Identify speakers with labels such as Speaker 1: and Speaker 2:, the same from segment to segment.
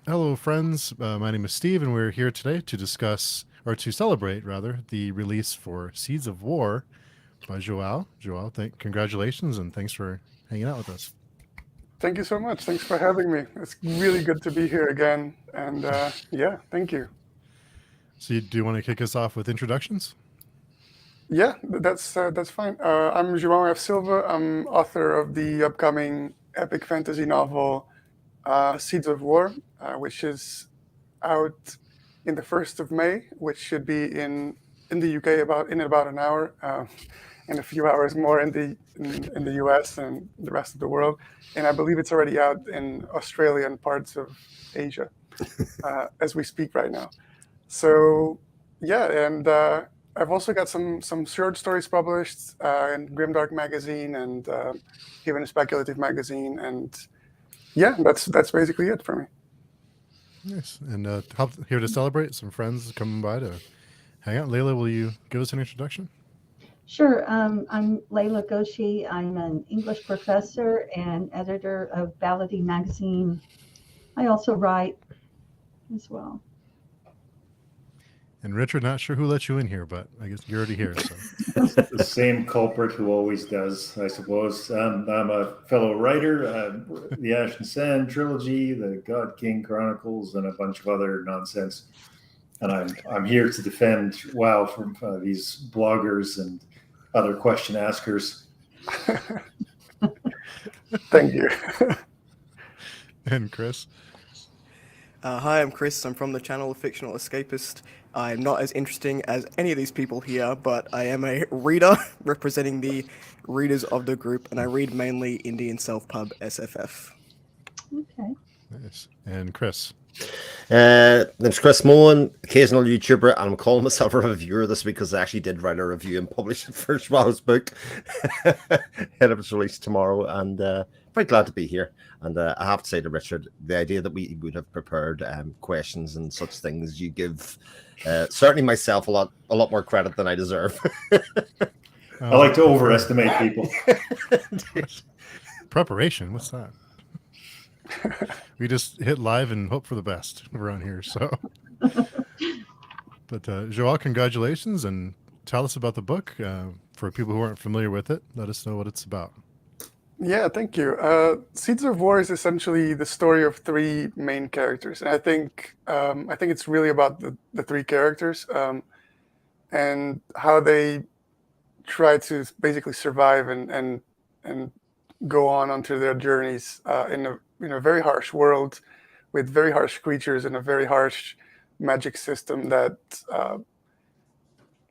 Speaker 1: Hello, friends. My name is Steve, and we're here today to discuss, or to celebrate, rather, the release for Seeds of War by João. João, congratulations, and thanks for hanging out with us.
Speaker 2: Thank you so much. Thanks for having me. It's really good to be here again. And yeah, thank you.
Speaker 1: So, do you want to kick us off with introductions?
Speaker 2: Yeah, that's fine. I'm João F. Silva. I'm author of the upcoming epic fantasy novel Seeds of War, which is out in the 1st of May, which should be in the UK about an hour, and a few hours more in the US and the rest of the world. And I believe it's already out in Australia and parts of Asia as we speak right now. So yeah, and I've also got some short stories published in Grimdark magazine and Given Speculative magazine, and yeah, that's basically it for me.
Speaker 1: Nice. And here to celebrate, some friends coming by to hang out. Layla, will you give us an introduction?
Speaker 3: Sure. I'm Layla Goshi. I'm an English professor and editor of Ballady magazine. I also write as well.
Speaker 1: And Richard, not sure who let you in here, but I guess you're already here. So,
Speaker 4: The same culprit who always does, I suppose. I'm a fellow writer, the Ash and Sand trilogy, the God King Chronicles, and a bunch of other nonsense. And I'm here to defend WoW from these bloggers and other question askers.
Speaker 2: Thank you.
Speaker 1: and Chris.
Speaker 5: Hi, I'm Chris. I'm from the channel Fictional Escapist. I'm not as interesting as any of these people here, but I am a reader representing the readers of the group, and I read mainly indie and self-pub SFF.
Speaker 3: Okay.
Speaker 1: Nice. And Chris.
Speaker 6: Name's Chris Mullen, occasional YouTuber, and I'm calling myself a reviewer this week because I actually did write a review and publish the first Schwab's book ahead of its release tomorrow, and very glad to be here. And I have to say to Richard, the idea that we would have prepared questions and such things, you give certainly myself a lot more credit than I deserve.
Speaker 4: I like to overestimate people.
Speaker 1: Preparation? What's that? We just hit live and hope for the best around here. So, but Joel, congratulations, and tell us about the book. For people who aren't familiar with it, let us know what it's about.
Speaker 2: Yeah, thank you. Seeds of War is essentially the story of three main characters, and I think it's really about the three characters and how they try to basically survive and go on onto their journeys in a very harsh world with very harsh creatures and a very harsh magic system that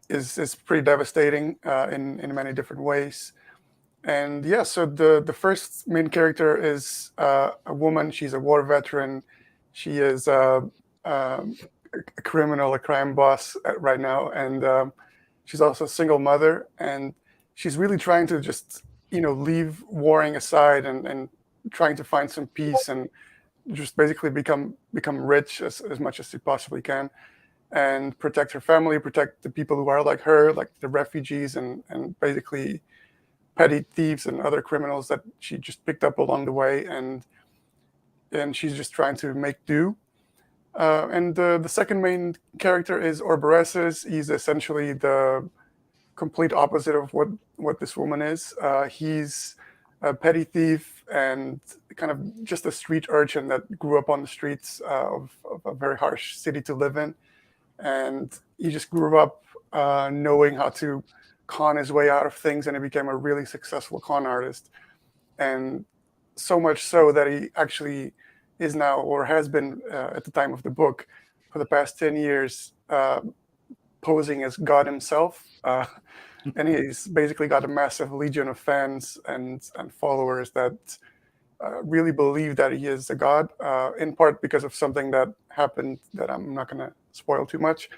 Speaker 2: is pretty devastating in many different ways. And yeah, so the first main character is a woman. She's a war veteran. She is a criminal, a crime boss right now, and she's also a single mother. And she's really trying to just leave warring aside and trying to find some peace and just basically become rich as much as she possibly can, and protect her family, protect the people who are like her, like the refugees, and basically petty thieves and other criminals that she just picked up along the way, and she's just trying to make do. And the second main character is Orbereses. He's essentially the complete opposite of what this woman is. He's a petty thief and kind of just a street urchin that grew up on the streets of a very harsh city to live in, and he just grew up knowing how to con his way out of things, and he became a really successful con artist. And so much so that he actually is now, or has been at the time of the book, for the past 10 years, posing as God himself. And he's basically got a massive legion of fans and followers that really believe that he is a god, in part because of something that happened that I'm not going to spoil too much.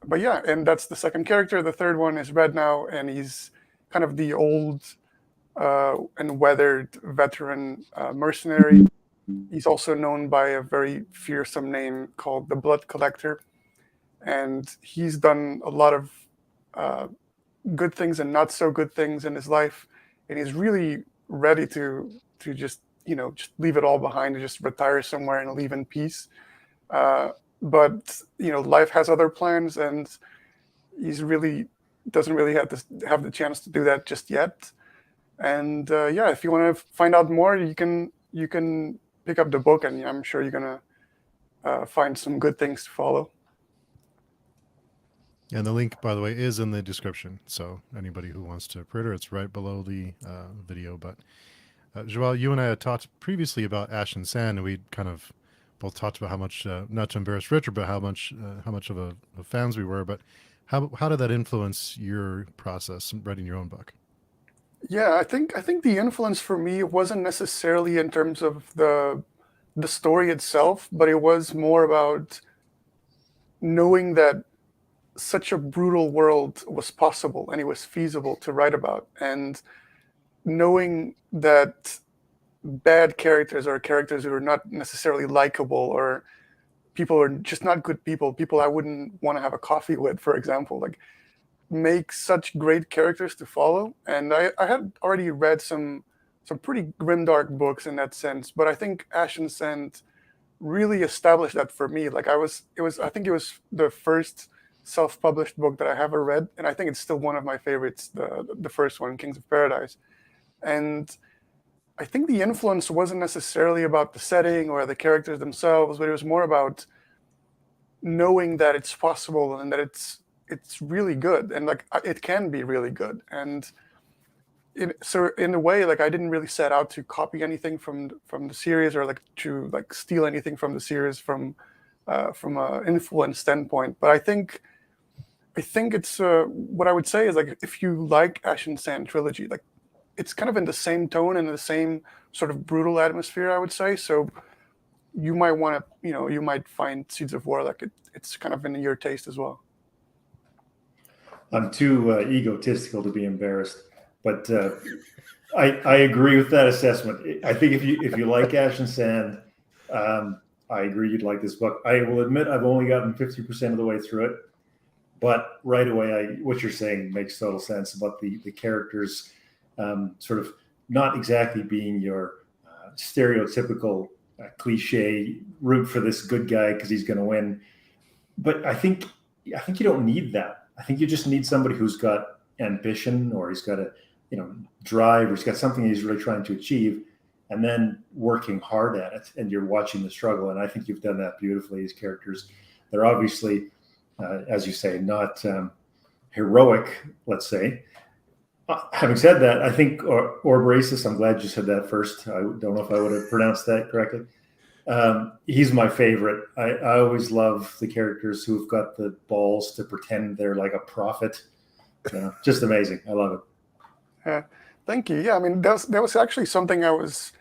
Speaker 2: But yeah, and that's the second character. The third one is Red now, and he's kind of the old and weathered veteran mercenary. He's also known by a very fearsome name called the Blood Collector, and he's done a lot of good things and not so good things in his life, and he's really ready to just just leave it all behind and just retire somewhere and leave in peace. But life has other plans, and he's really doesn't really have the chance to do that just yet. And if you want to find out more, you can pick up the book, and I'm sure you're gonna find some good things to follow.
Speaker 1: And the link, by the way, is in the description. So anybody who wants to pre-order, it's right below the video. But João, you and I had talked previously about Ash and Sand, and we kind of both talked about how much, not to embarrass Richard, but how much of a fans we were. But how did that influence your process in writing your own book?
Speaker 2: Yeah, I think the influence for me wasn't necessarily in terms of the story itself, but it was more about knowing that such a brutal world was possible and it was feasible to write about, and knowing that bad characters or characters who are not necessarily likable, or people who are just not good people I wouldn't want to have a coffee with, for example, like, make such great characters to follow. And I had already read some pretty grimdark books in that sense, but I think Ash and Sand really established that for me. Like, I think it was the first self-published book that I ever read, and I think it's still one of my favorites, the first one, Kings of Paradise. And I think the influence wasn't necessarily about the setting or the characters themselves, but it was more about knowing that it's possible and that it's really good, and like it can be really good. And so in a way, like, I didn't really set out to copy anything from the series, or like to like steal anything from the series from an influence standpoint. But I think it's what I would say is, like, if you like Ash and Sand trilogy, like, it's kind of in the same tone and the same sort of brutal atmosphere, I would say. So you might want to, you might find Seeds of War like it's kind of in your taste as well.
Speaker 4: I'm too egotistical to be embarrassed, but I agree with that assessment. I think if you like Ash and Sand, I agree you'd like this book. I will admit I've only gotten 50% of the way through it, but right away, what you're saying makes total sense about the characters, sort of not exactly being your stereotypical cliche root for this good guy because he's going to win. But I think you don't need that. I think you just need somebody who's got ambition, or he's got a drive, or he's got something he's really trying to achieve, and then working hard at it, and you're watching the struggle. And I think you've done that beautifully. These characters, they're obviously, as you say, not heroic, let's say. Having said that, I think Orbrasis, I'm glad you said that first. I don't know if I would have pronounced that correctly. He's my favorite. I always love the characters who've got the balls to pretend they're like a prophet. Just amazing. I love it.
Speaker 2: Yeah, thank you. Yeah, I mean, that was actually something I was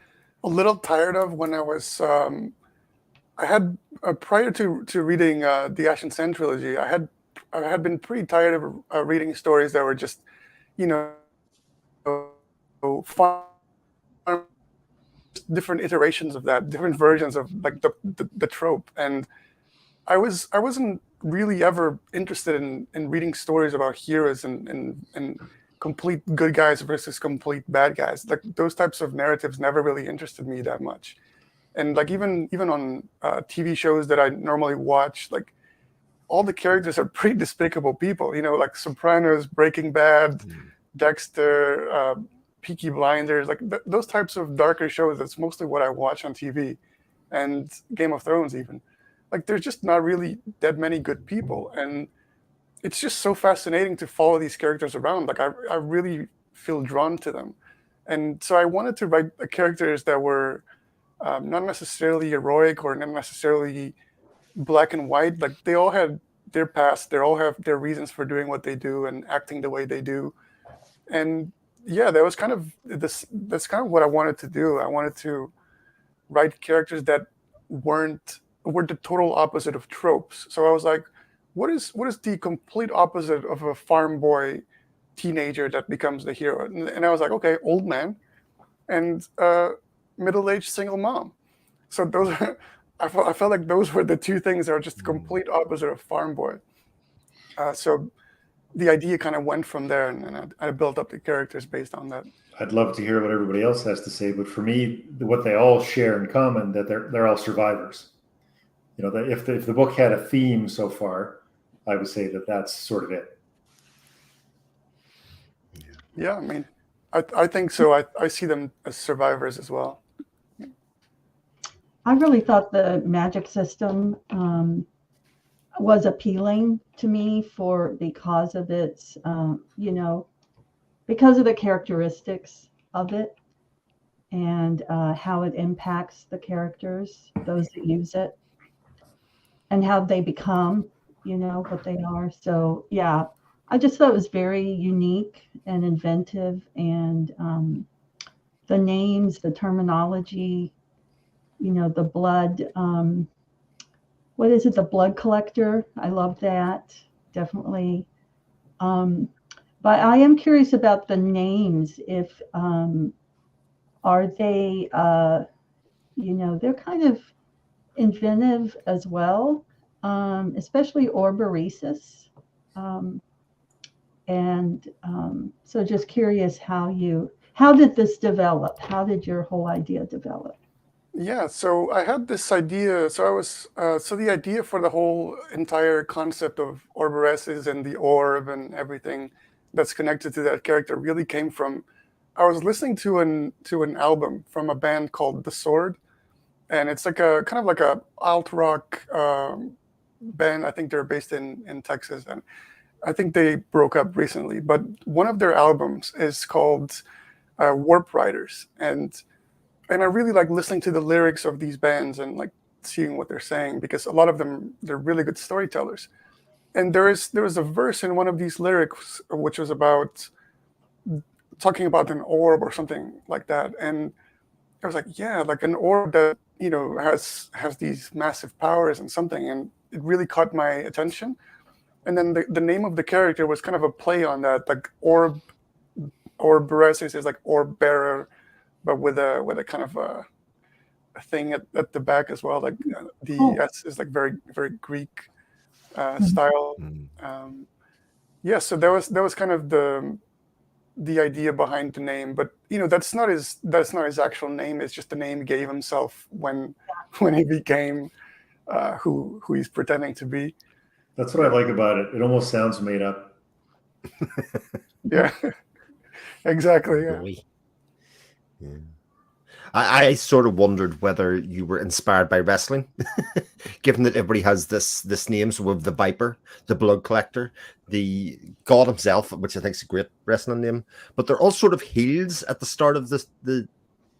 Speaker 2: a little tired of when I was. I had prior to reading the Ash and Sand trilogy, I had been pretty tired of reading stories that were just, fun, different iterations of that, different versions of like the trope. And I wasn't really ever interested in reading stories about heroes and complete good guys versus complete bad guys. Like, those types of narratives never really interested me that much. And like even on TV shows that I normally watch, like, all the characters are pretty despicable people, like Sopranos, Breaking Bad, Dexter, Peaky Blinders, like those types of darker shows. That's mostly what I watch on TV, and Game of Thrones even. Like, there's just not really that many good people, and it's just so fascinating to follow these characters around. Like, I really feel drawn to them, and so I wanted to write characters that were not necessarily heroic or not necessarily black and white. Like, they all had their past, they all have their reasons for doing what they do and acting the way they do. And yeah, that was kind of that's kind of what I wanted to do. I wanted to write characters that were the total opposite of tropes. So I was like, what is the complete opposite of a farm boy teenager that becomes the hero? And I was like, okay, old man and middle-aged single mom. So those are, I felt like those were the two things that are just the complete opposite of farm boy. So the idea kind of went from there, and I built up the characters based on that.
Speaker 4: I'd love to hear what everybody else has to say, but for me, what they all share in common that they're all survivors. You know, that if the book had a theme so far, I would say that that's sort of it.
Speaker 2: Yeah, I mean, I think so. I see them as survivors as well.
Speaker 3: I really thought the magic system was appealing to me because of its, because of the characteristics of it and how it impacts the characters, those that use it, and how they become, what they are. So, yeah, I just thought it was very unique and inventive, and the names, the terminology, the blood, what is it? The blood collector. I love that. Definitely. But I am curious about the names. If are they, they're kind of inventive as well, especially Orberesis. So just curious how did this develop? How did your whole idea develop?
Speaker 2: Yeah, so I had this idea. So the idea for the whole entire concept of Orberesis and the orb and everything that's connected to that character really came from, I was listening to an album from a band called The Sword, and it's like a kind of like a alt rock band. I think they're based in Texas, and I think they broke up recently. But one of their albums is called Warp Riders, and I really like listening to the lyrics of these bands and like seeing what they're saying, because a lot of them, they're really good storytellers. And there was a verse in one of these lyrics which was about talking about an orb or something like that. And I was like, yeah, like an orb that, has these massive powers and something. And it really caught my attention. And then the name of the character was kind of a play on that, like Orberesis is like orb bearer, but with a kind of a thing at the back as well. Like the S is like very, very Greek style. Yeah, so that was kind of the idea behind the name. But that's not his actual name. It's just the name he gave himself when he became who he's pretending to be.
Speaker 4: That's what I like about it. It almost sounds made up.
Speaker 2: Yeah, exactly. Yeah.
Speaker 6: Yeah. I sort of wondered whether you were inspired by wrestling, given that everybody has this name. So with the Viper, the Blood Collector, the God himself, which I think is a great wrestling name, but they're all sort of heels at the start of the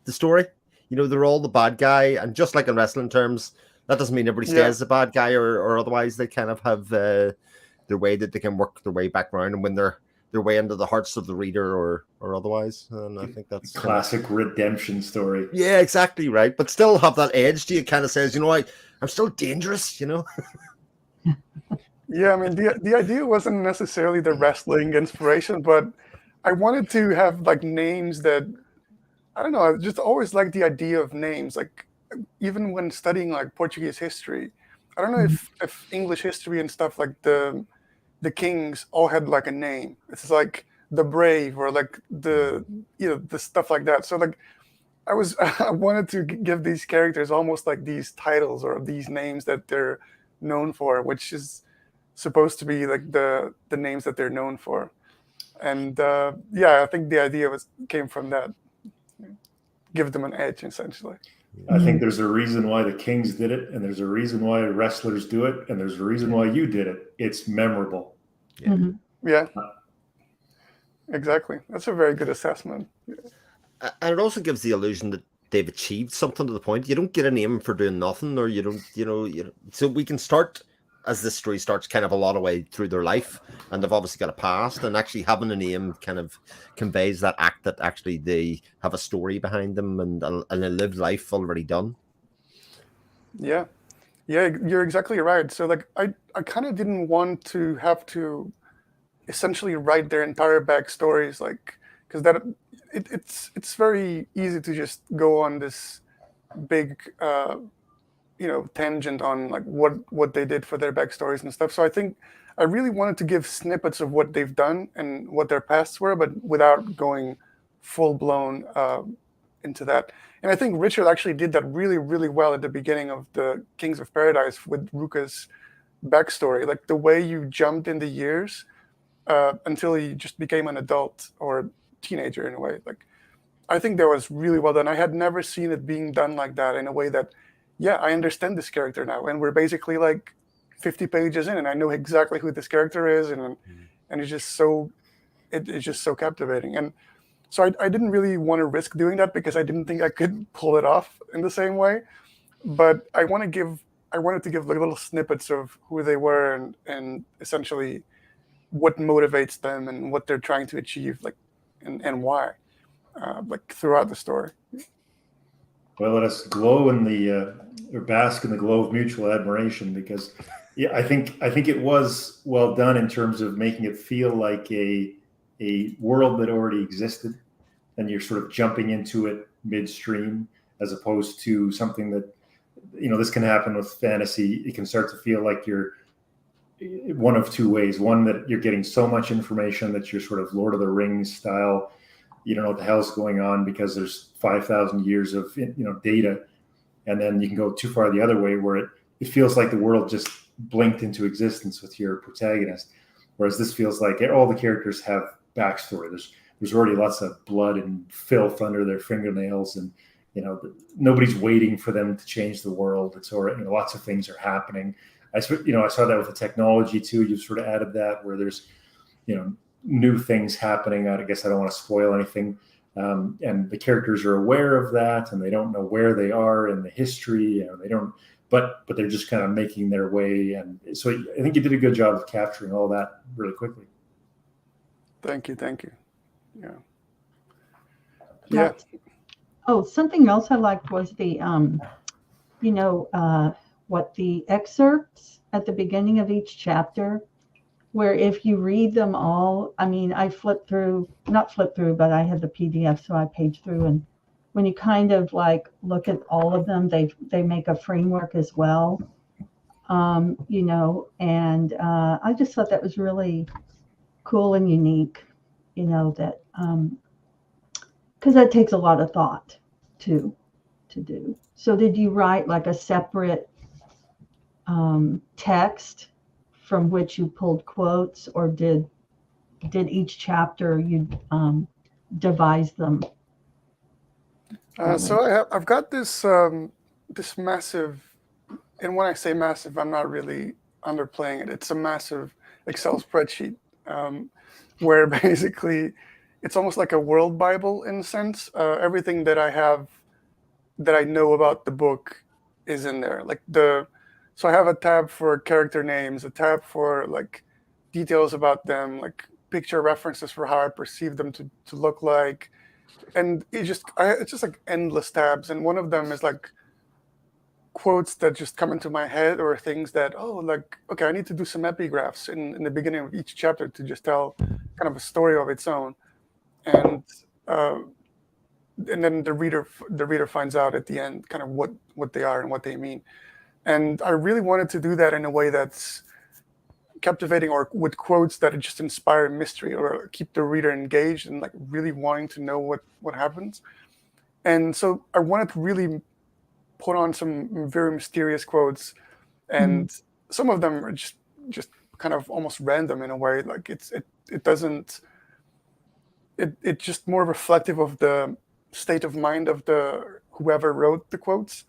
Speaker 6: story. They're all the bad guy, and just like in wrestling terms, that doesn't mean everybody stays the bad guy, or otherwise they kind of have their way that they can work their way back around and win their way into the hearts of the reader or otherwise. And I think that's
Speaker 4: classic redemption story.
Speaker 6: Yeah, exactly right. But still have that edge to you. Kind of says, I'm still dangerous,
Speaker 2: Yeah, I mean, the idea wasn't necessarily the wrestling inspiration, but I wanted to have like names that, I don't know, I just always liked the idea of names. Like even when studying like Portuguese history, I don't know if English history and stuff, like the kings all had like a name. It's like the brave, or like the stuff like that. So like I wanted to give these characters almost like these titles or these names that they're known for, which is supposed to be like the names that they're known for. And I think the idea came from that. Give them an edge, essentially.
Speaker 4: I think there's a reason why the Kings did it, and there's a reason why wrestlers do it, and there's a reason why you did it. It's memorable.
Speaker 6: Yeah.
Speaker 2: Yeah, exactly. That's a very good assessment.
Speaker 6: And it also gives the illusion that they've achieved something to the point. You don't get a name for doing nothing, or you don't, so we can start, as this story starts, kind of a lot of way through their life, and they've obviously got a past, and actually having a name kind of conveys that act that actually they have a story behind them and a lived life already done.
Speaker 2: Yeah, you're exactly right. So like I kind of didn't want to have to essentially write their entire backstories, like, because that it's very easy to just go on this big tangent on like what they did for their backstories and stuff. So I think I really wanted to give snippets of what they've done and what their pasts were, but without going full blown into that. And I think Richard actually did that really, really well at the beginning of the Kings of Paradise with Ruka's backstory. Like the way you jumped in the years until he just became an adult or teenager in a way. Like I think that was really well done. I had never seen it being done like that in a way that, yeah, I understand this character now, and we're basically like 50 pages in, and I know exactly who this character is, and it's just so it's just so captivating. And so I didn't really want to risk doing that because I didn't think I could pull it off in the same way. But I wanted to give like little snippets of who they were and essentially what motivates them and what they're trying to achieve, like and why, like throughout the story.
Speaker 4: Well, let us glow in the or bask in the glow of mutual admiration, because yeah, I think it was well done in terms of making it feel like a world that already existed, and you're sort of jumping into it midstream, as opposed to something that, you know, this can happen with fantasy. It can start to feel like you're one of two ways. One, that you're getting so much information that you're sort of Lord of the Rings style. You don't know what the hell's going on because there's 5,000 years of, you know, data. And then you can go too far the other way, where it feels like the world just blinked into existence with your protagonist. Whereas this feels like all the characters have backstory. There's already lots of blood and filth under their fingernails, and, you know, nobody's waiting for them to change the world. It's already, you know, lots of things are happening. I saw that with the technology too. You've sort of added that where there's, you know, new things happening. I guess I don't want to spoil anything. And the characters are aware of that, and they don't know where they are in the history. You know, they don't, but they're just kind of making their way. And so I think you did a good job of capturing all that really quickly.
Speaker 2: Thank you. Yeah.
Speaker 3: Yeah. Oh, something else I liked was the, what the excerpts at the beginning of each chapter, where if you read them all, I mean, I not flipped through, but I had the PDF, so I paged through. And when you kind of like look at all of them, they make a framework as well, and I just thought that was really cool and unique, that because that takes a lot of thought to do. So did you write like a separate text from which you pulled quotes, or did each chapter you devise them?
Speaker 2: So I've got this this massive, and when I say massive, I'm not really underplaying it. It's a massive Excel spreadsheet where basically it's almost like a world Bible in a sense. Everything that I have that I know about the book is in there. So I have a tab for character names, a tab for like details about them, like picture references for how I perceive them to look like. And it's just like endless tabs. And one of them is like quotes that just come into my head, or things that, okay, I need to do some epigraphs in the beginning of each chapter to just tell kind of a story of its own. And then the reader finds out at the end kind of what they are and what they mean. And I really wanted to do that in a way that's captivating, or with quotes that just inspire mystery or keep the reader engaged and like really wanting to know what happens. And so I wanted to really put on some very mysterious quotes, and some of them are just kind of almost random in a way. Like it's just more reflective of the state of mind of the whoever wrote the quotes.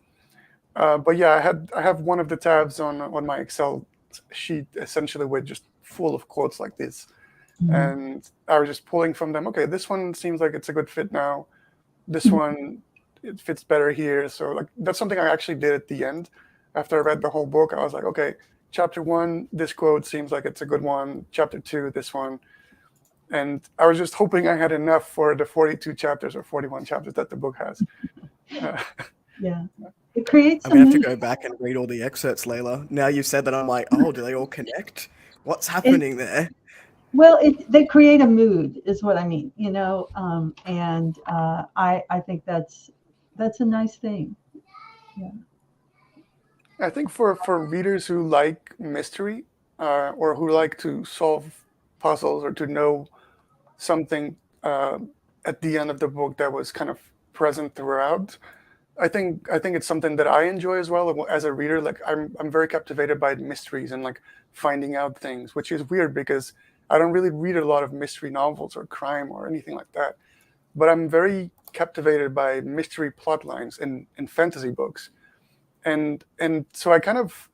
Speaker 2: But yeah, I have one of the tabs on my Excel sheet essentially with just full of quotes like this, and I was just pulling from them. Okay, this one seems like it's a good fit now. This one, it fits better here. So like that's something I actually did at the end after I read the whole book. I was like, okay, chapter 1, this quote seems like it's a good one. Chapter 2, this one. And I was just hoping I had enough for the 42 chapters or 41 chapters that the book has.
Speaker 3: Yeah. It creates
Speaker 5: I'm gonna have to go back and read all the excerpts, Layla. Now you've said that, I'm like, oh, do they all connect? What's happening there?
Speaker 3: Well, they create a mood, is what I mean, and I think that's a nice thing. Yeah.
Speaker 2: I think for readers who like mystery, or who like to solve puzzles or to know something at the end of the book that was kind of present throughout. I think it's something that I enjoy as well as a reader. Like I'm very captivated by mysteries and like finding out things, which is weird because I don't really read a lot of mystery novels or crime or anything like that. But I'm very captivated by mystery plot lines in fantasy books, and so I kind of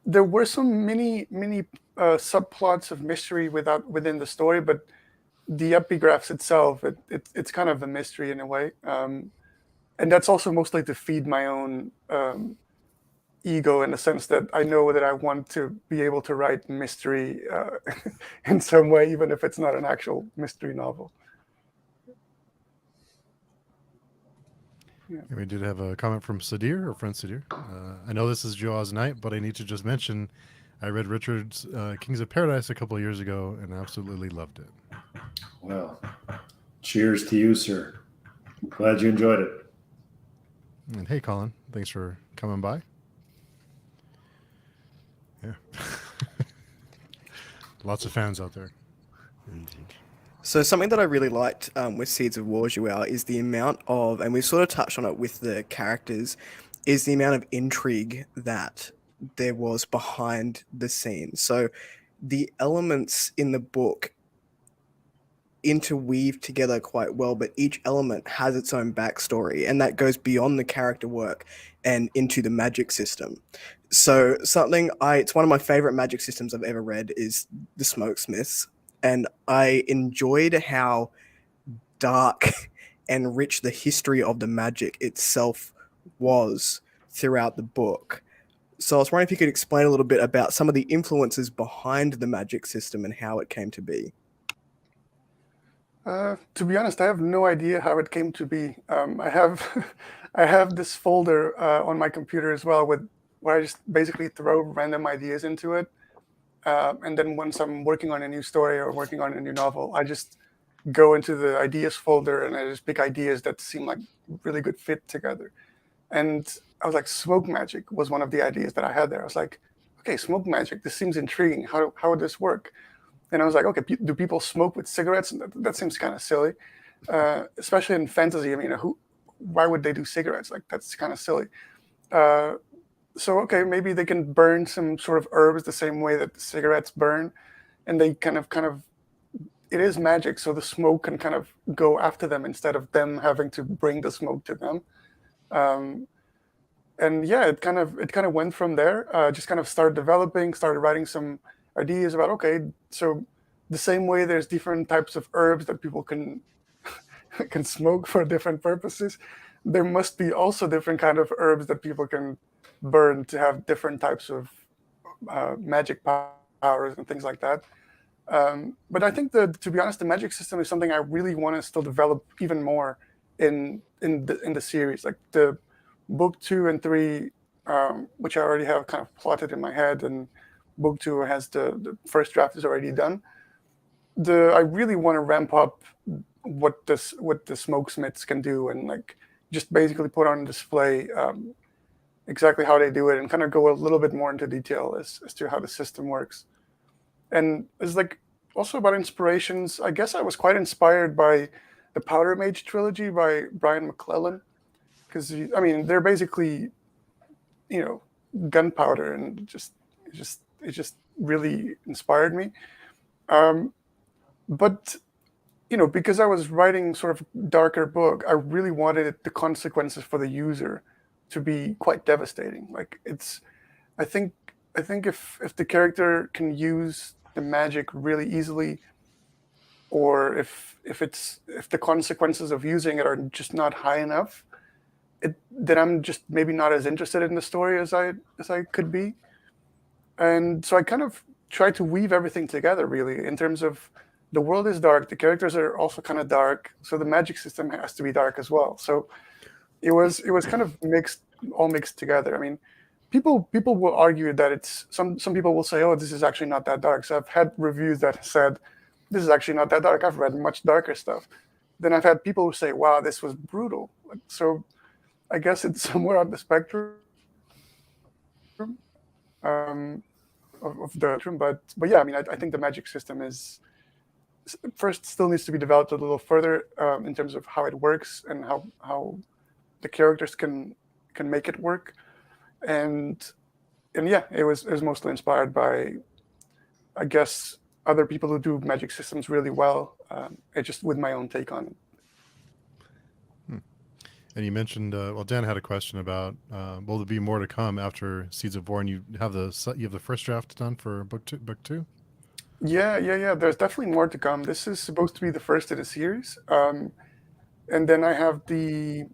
Speaker 2: there were some mini subplots of mystery within the story, but the epigraphs itself, it's kind of a mystery in a way. And that's also mostly to feed my own ego in the sense that I know that I want to be able to write mystery in some way, even if it's not an actual mystery novel.
Speaker 1: And we did have a comment from Sadir, or friend Sadir. I know this is Joa's night, but I need to just mention I read Richard's Kings of Paradise a couple of years ago and absolutely loved it.
Speaker 4: Well, cheers to you, sir. Glad you enjoyed it.
Speaker 1: And hey, Colin, thanks for coming by. Yeah. Lots of fans out there.
Speaker 6: Indeed.
Speaker 5: So something that I really liked with Seeds of War, João, is the amount of, and we sort of touched on it with the characters, is the amount of intrigue that there was behind the scenes. So the elements in the book interweave together quite well, but each element has its own backstory, and that goes beyond the character work and into the magic system. So it's one of my favorite magic systems I've ever read is the Smokesmiths, and I enjoyed how dark and rich the history of the magic itself was throughout the book. So I was wondering if you could explain a little bit about some of the influences behind the magic system and how it came to be.
Speaker 2: To be honest, I have no idea how it came to be. I have I have this folder on my computer as well with where I just basically throw random ideas into it, and then once I'm working on a new story or working on a new novel, I just go into the ideas folder and I just pick ideas that seem like really good fit together. And I was like, smoke magic was one of the ideas that I had there. I was like, okay, smoke magic. This seems intriguing. How would this work? And I was like, okay, do people smoke with cigarettes? That seems kind of silly, especially in fantasy. I mean, why would they do cigarettes? Like that's kind of silly. Uh, so okay, maybe they can burn some sort of herbs the same way that the cigarettes burn, and they kind of it is magic, so the smoke can kind of go after them instead of them having to bring the smoke to them. Um, and yeah, it kind of went from there. Just kind of started writing some ideas about okay, so the same way there's different types of herbs that people can can smoke for different purposes, there must be also different kind of herbs that people can burn to have different types of magic powers and things like that. But I think that, to be honest, the magic system is something I really want to still develop even more in the series. Like the book 2 and 3, which I already have kind of plotted in my head, and book 2 has the first draft is already done. I really want to ramp up what the smokesmiths can do, and like just basically put on display exactly how they do it, and kind of go a little bit more into detail as to how the system works. And it's like also about inspirations. I guess I was quite inspired by the Powder Mage trilogy by Brian McClellan, because I mean they're basically, gunpowder, and it just really inspired me. But because I was writing sort of darker book, I really wanted the consequences for the user to be quite devastating. Like I think if the character can use the magic really easily, or if the consequences of using it are just not high enough, then I'm just maybe not as interested in the story as I could be. And so I kind of try to weave everything together, really, in terms of the world is dark, the characters are also kind of dark, so the magic system has to be dark as well. So it was kind of all mixed together. I mean, people will argue that it's some people will say, oh, this is actually not that dark. So I've had reviews that said this is actually not that dark. I've read much darker stuff. Then I've had people who say, wow, this was brutal. So I guess it's somewhere on the spectrum. Um, of the room. But yeah, I mean, I think the magic system is first still needs to be developed a little further in terms of how it works and how the characters can make it work. And yeah, it was mostly inspired by, I guess, other people who do magic systems really well. It just with my own take on it.
Speaker 1: And you mentioned, well, Dan had a question about, will there be more to come after Seeds of War? And you have the first draft done for book two.
Speaker 2: Yeah. There's definitely more to come. This is supposed to be the first of the series, and then I have the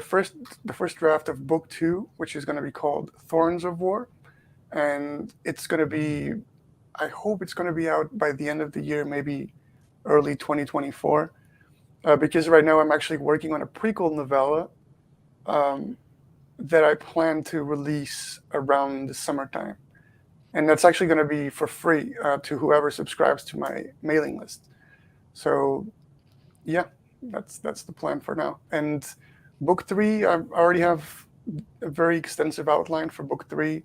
Speaker 2: first draft of book 2, which is going to be called Thorns of War, and it's going to be, I hope it's going to be out by the end of the year, maybe early 2024, because right now I'm actually working on a prequel novella that I plan to release around the summertime, and that's actually going to be for free to whoever subscribes to my mailing list. So yeah, that's the plan for now. And book 3, I already have a very extensive outline for book 3,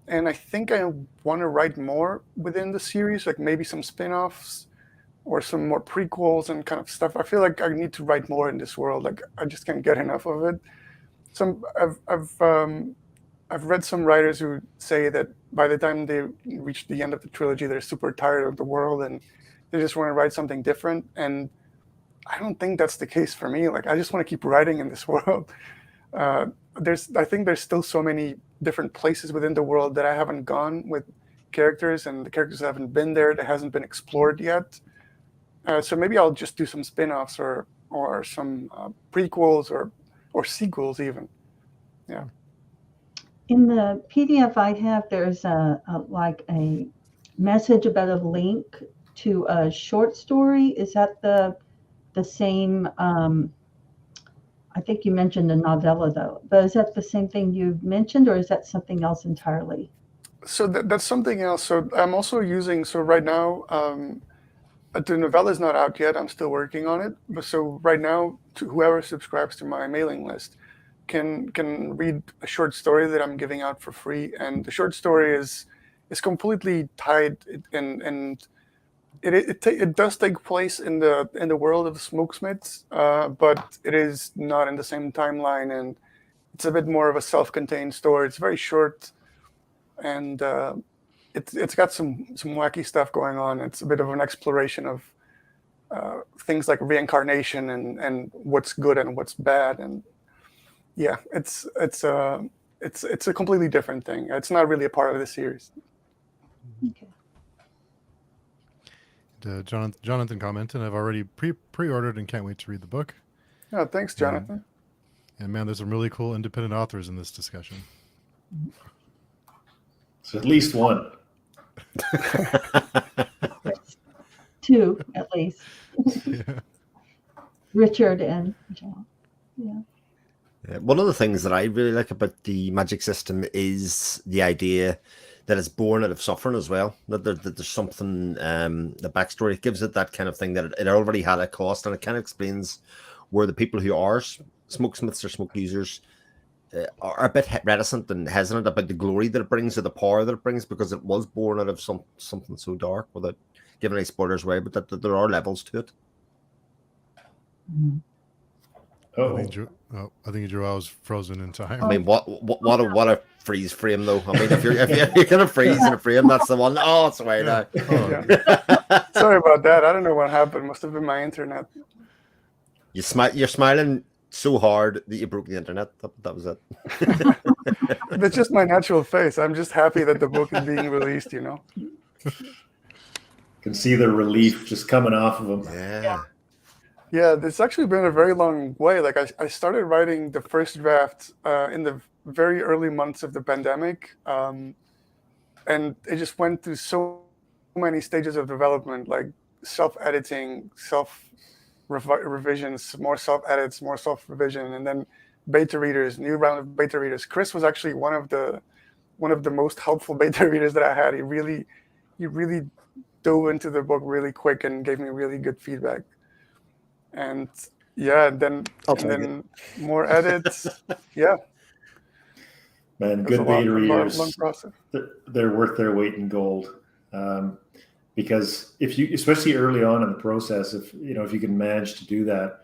Speaker 2: and I think I want to write more within the series, like maybe some spin-offs or some more prequels and kind of stuff. I feel like I need to write more in this world. Like I just can't get enough of it. I've read some writers who say that by the time they reach the end of the trilogy, they're super tired of the world and they just want to write something different. And I don't think that's the case for me. Like I just want to keep writing in this world. I think there's still so many different places within the world that I haven't gone with characters, and the characters haven't been there, that hasn't been explored yet. So maybe I'll just do some spin-offs or some prequels or sequels even. Yeah.
Speaker 3: In the PDF I have, there's a message about a link to a short story. Is that the same? I think you mentioned a novella though, but is that the same thing you mentioned, or is that something else entirely?
Speaker 2: So that's something else. So I'm also using. So right now, the novella is not out yet. I'm still working on it. But so right now, to whoever subscribes to my mailing list can read a short story that I'm giving out for free, and the short story is completely tied and it does take place in the world of the Smokesmiths, but it is not in the same timeline, and it's a bit more of a self-contained story. It's very short, and it's got some wacky stuff going on. It's a bit of an exploration of things like reincarnation and what's good and what's bad, and yeah, it's a completely different thing. It's not really a part of the series.
Speaker 3: Okay.
Speaker 1: Jonathan commented, I've already pre-ordered and can't wait to read the book.
Speaker 2: Oh, thanks, Jonathan.
Speaker 1: And man, there's some really cool independent authors in this discussion.
Speaker 4: So at least one.
Speaker 3: Yes. 2 at least.
Speaker 1: Yeah.
Speaker 3: Richard and John. Yeah.
Speaker 6: One of the things that I really like about the magic system is the idea that it's born out of suffering as well. That there's something, the backstory, it gives it that kind of thing, that it already had a cost, and it kind of explains where the people who are smokesmiths or smoke users are a bit reticent and hesitant about the glory that it brings or the power that it brings, because it was born out of something so dark, without giving any spoilers away, but that there are levels to it.
Speaker 3: Mm-hmm.
Speaker 1: I think Joao was frozen in time.
Speaker 6: I mean, what a freeze frame though. I mean, if you're gonna freeze in a frame, that's the one. Oh, it's away now.
Speaker 2: Yeah. Sorry about that. I don't know what happened. Must have been my internet.
Speaker 6: You're smiling so hard that you broke the internet. That was it.
Speaker 2: That's just my natural face. I'm just happy that the book is being released.
Speaker 4: Can see the relief just coming off of them.
Speaker 2: Yeah, it's actually been a very long way. Like I started writing the first draft in the very early months of the pandemic, and it just went through so many stages of development, like self-editing, revisions, more self-edits, more self-revision, and then beta readers, new round of beta readers. Chris was actually one of the most helpful beta readers that I had. He really dove into the book really quick and gave me really good feedback. And yeah, and then more edits. Yeah.
Speaker 4: Man,
Speaker 2: It was
Speaker 4: good beta
Speaker 2: a
Speaker 4: readers,
Speaker 2: long process.
Speaker 4: they're worth their weight in gold. Because if you, especially early on in the process, if you can manage to do that,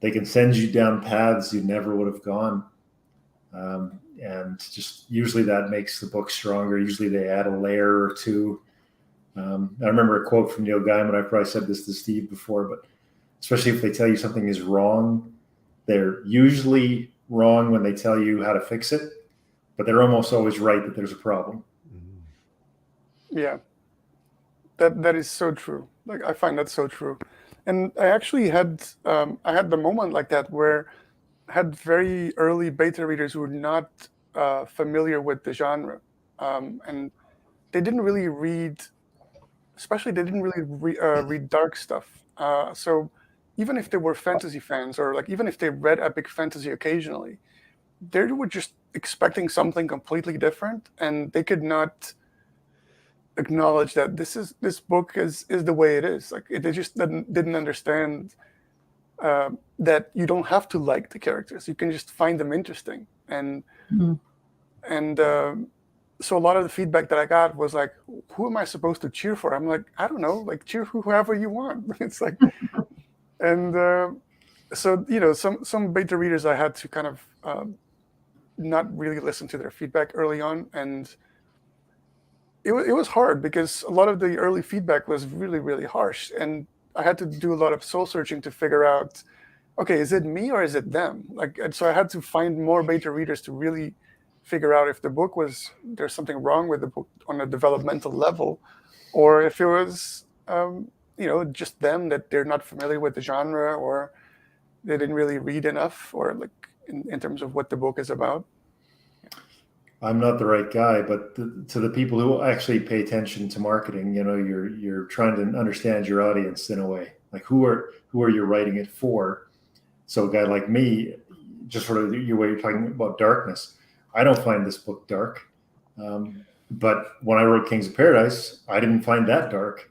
Speaker 4: they can send you down paths you never would have gone. And just usually that makes the book stronger. Usually they add a layer or two. I remember a quote from Neil Gaiman. I probably said this to Steve before, but especially if they tell you something is wrong, they're usually wrong when they tell you how to fix it, but they're almost always right that there's a problem.
Speaker 2: Yeah, that is so true. Like, I find that so true. And I actually had I had the moment like that where I had very early beta readers who were not familiar with the genre, and they didn't really read, especially they didn't really read dark stuff. So even if they were fantasy fans, or like even if they read epic fantasy occasionally, they were just expecting something completely different, and they could not acknowledge that this book is the way it is. Like, they just didn't understand that you don't have to like the characters; you can just find them interesting. And
Speaker 3: Mhm.
Speaker 2: and so a lot of the feedback that I got was like, "Who am I supposed to cheer for?" I'm like, "I don't know. Like, cheer for whoever you want." It's like, and so some beta readers I had to kind of not really listen to their feedback early on, and it was hard because a lot of the early feedback was really, really harsh, and I had to do a lot of soul searching to figure out, okay, is it me or is it them? Like, and so I had to find more beta readers to really figure out if the book there's something wrong with the book on a developmental level, or if it was just them, that they're not familiar with the genre, or they didn't really read enough, or like in terms of what the book is about.
Speaker 4: I'm not the right guy, but to the people who actually pay attention to marketing, you're trying to understand your audience in a way. Like, who are you writing it for? So a guy like me, just sort of the way you're talking about darkness, I don't find this book dark. But when I wrote Kings of Paradise, I didn't find that dark.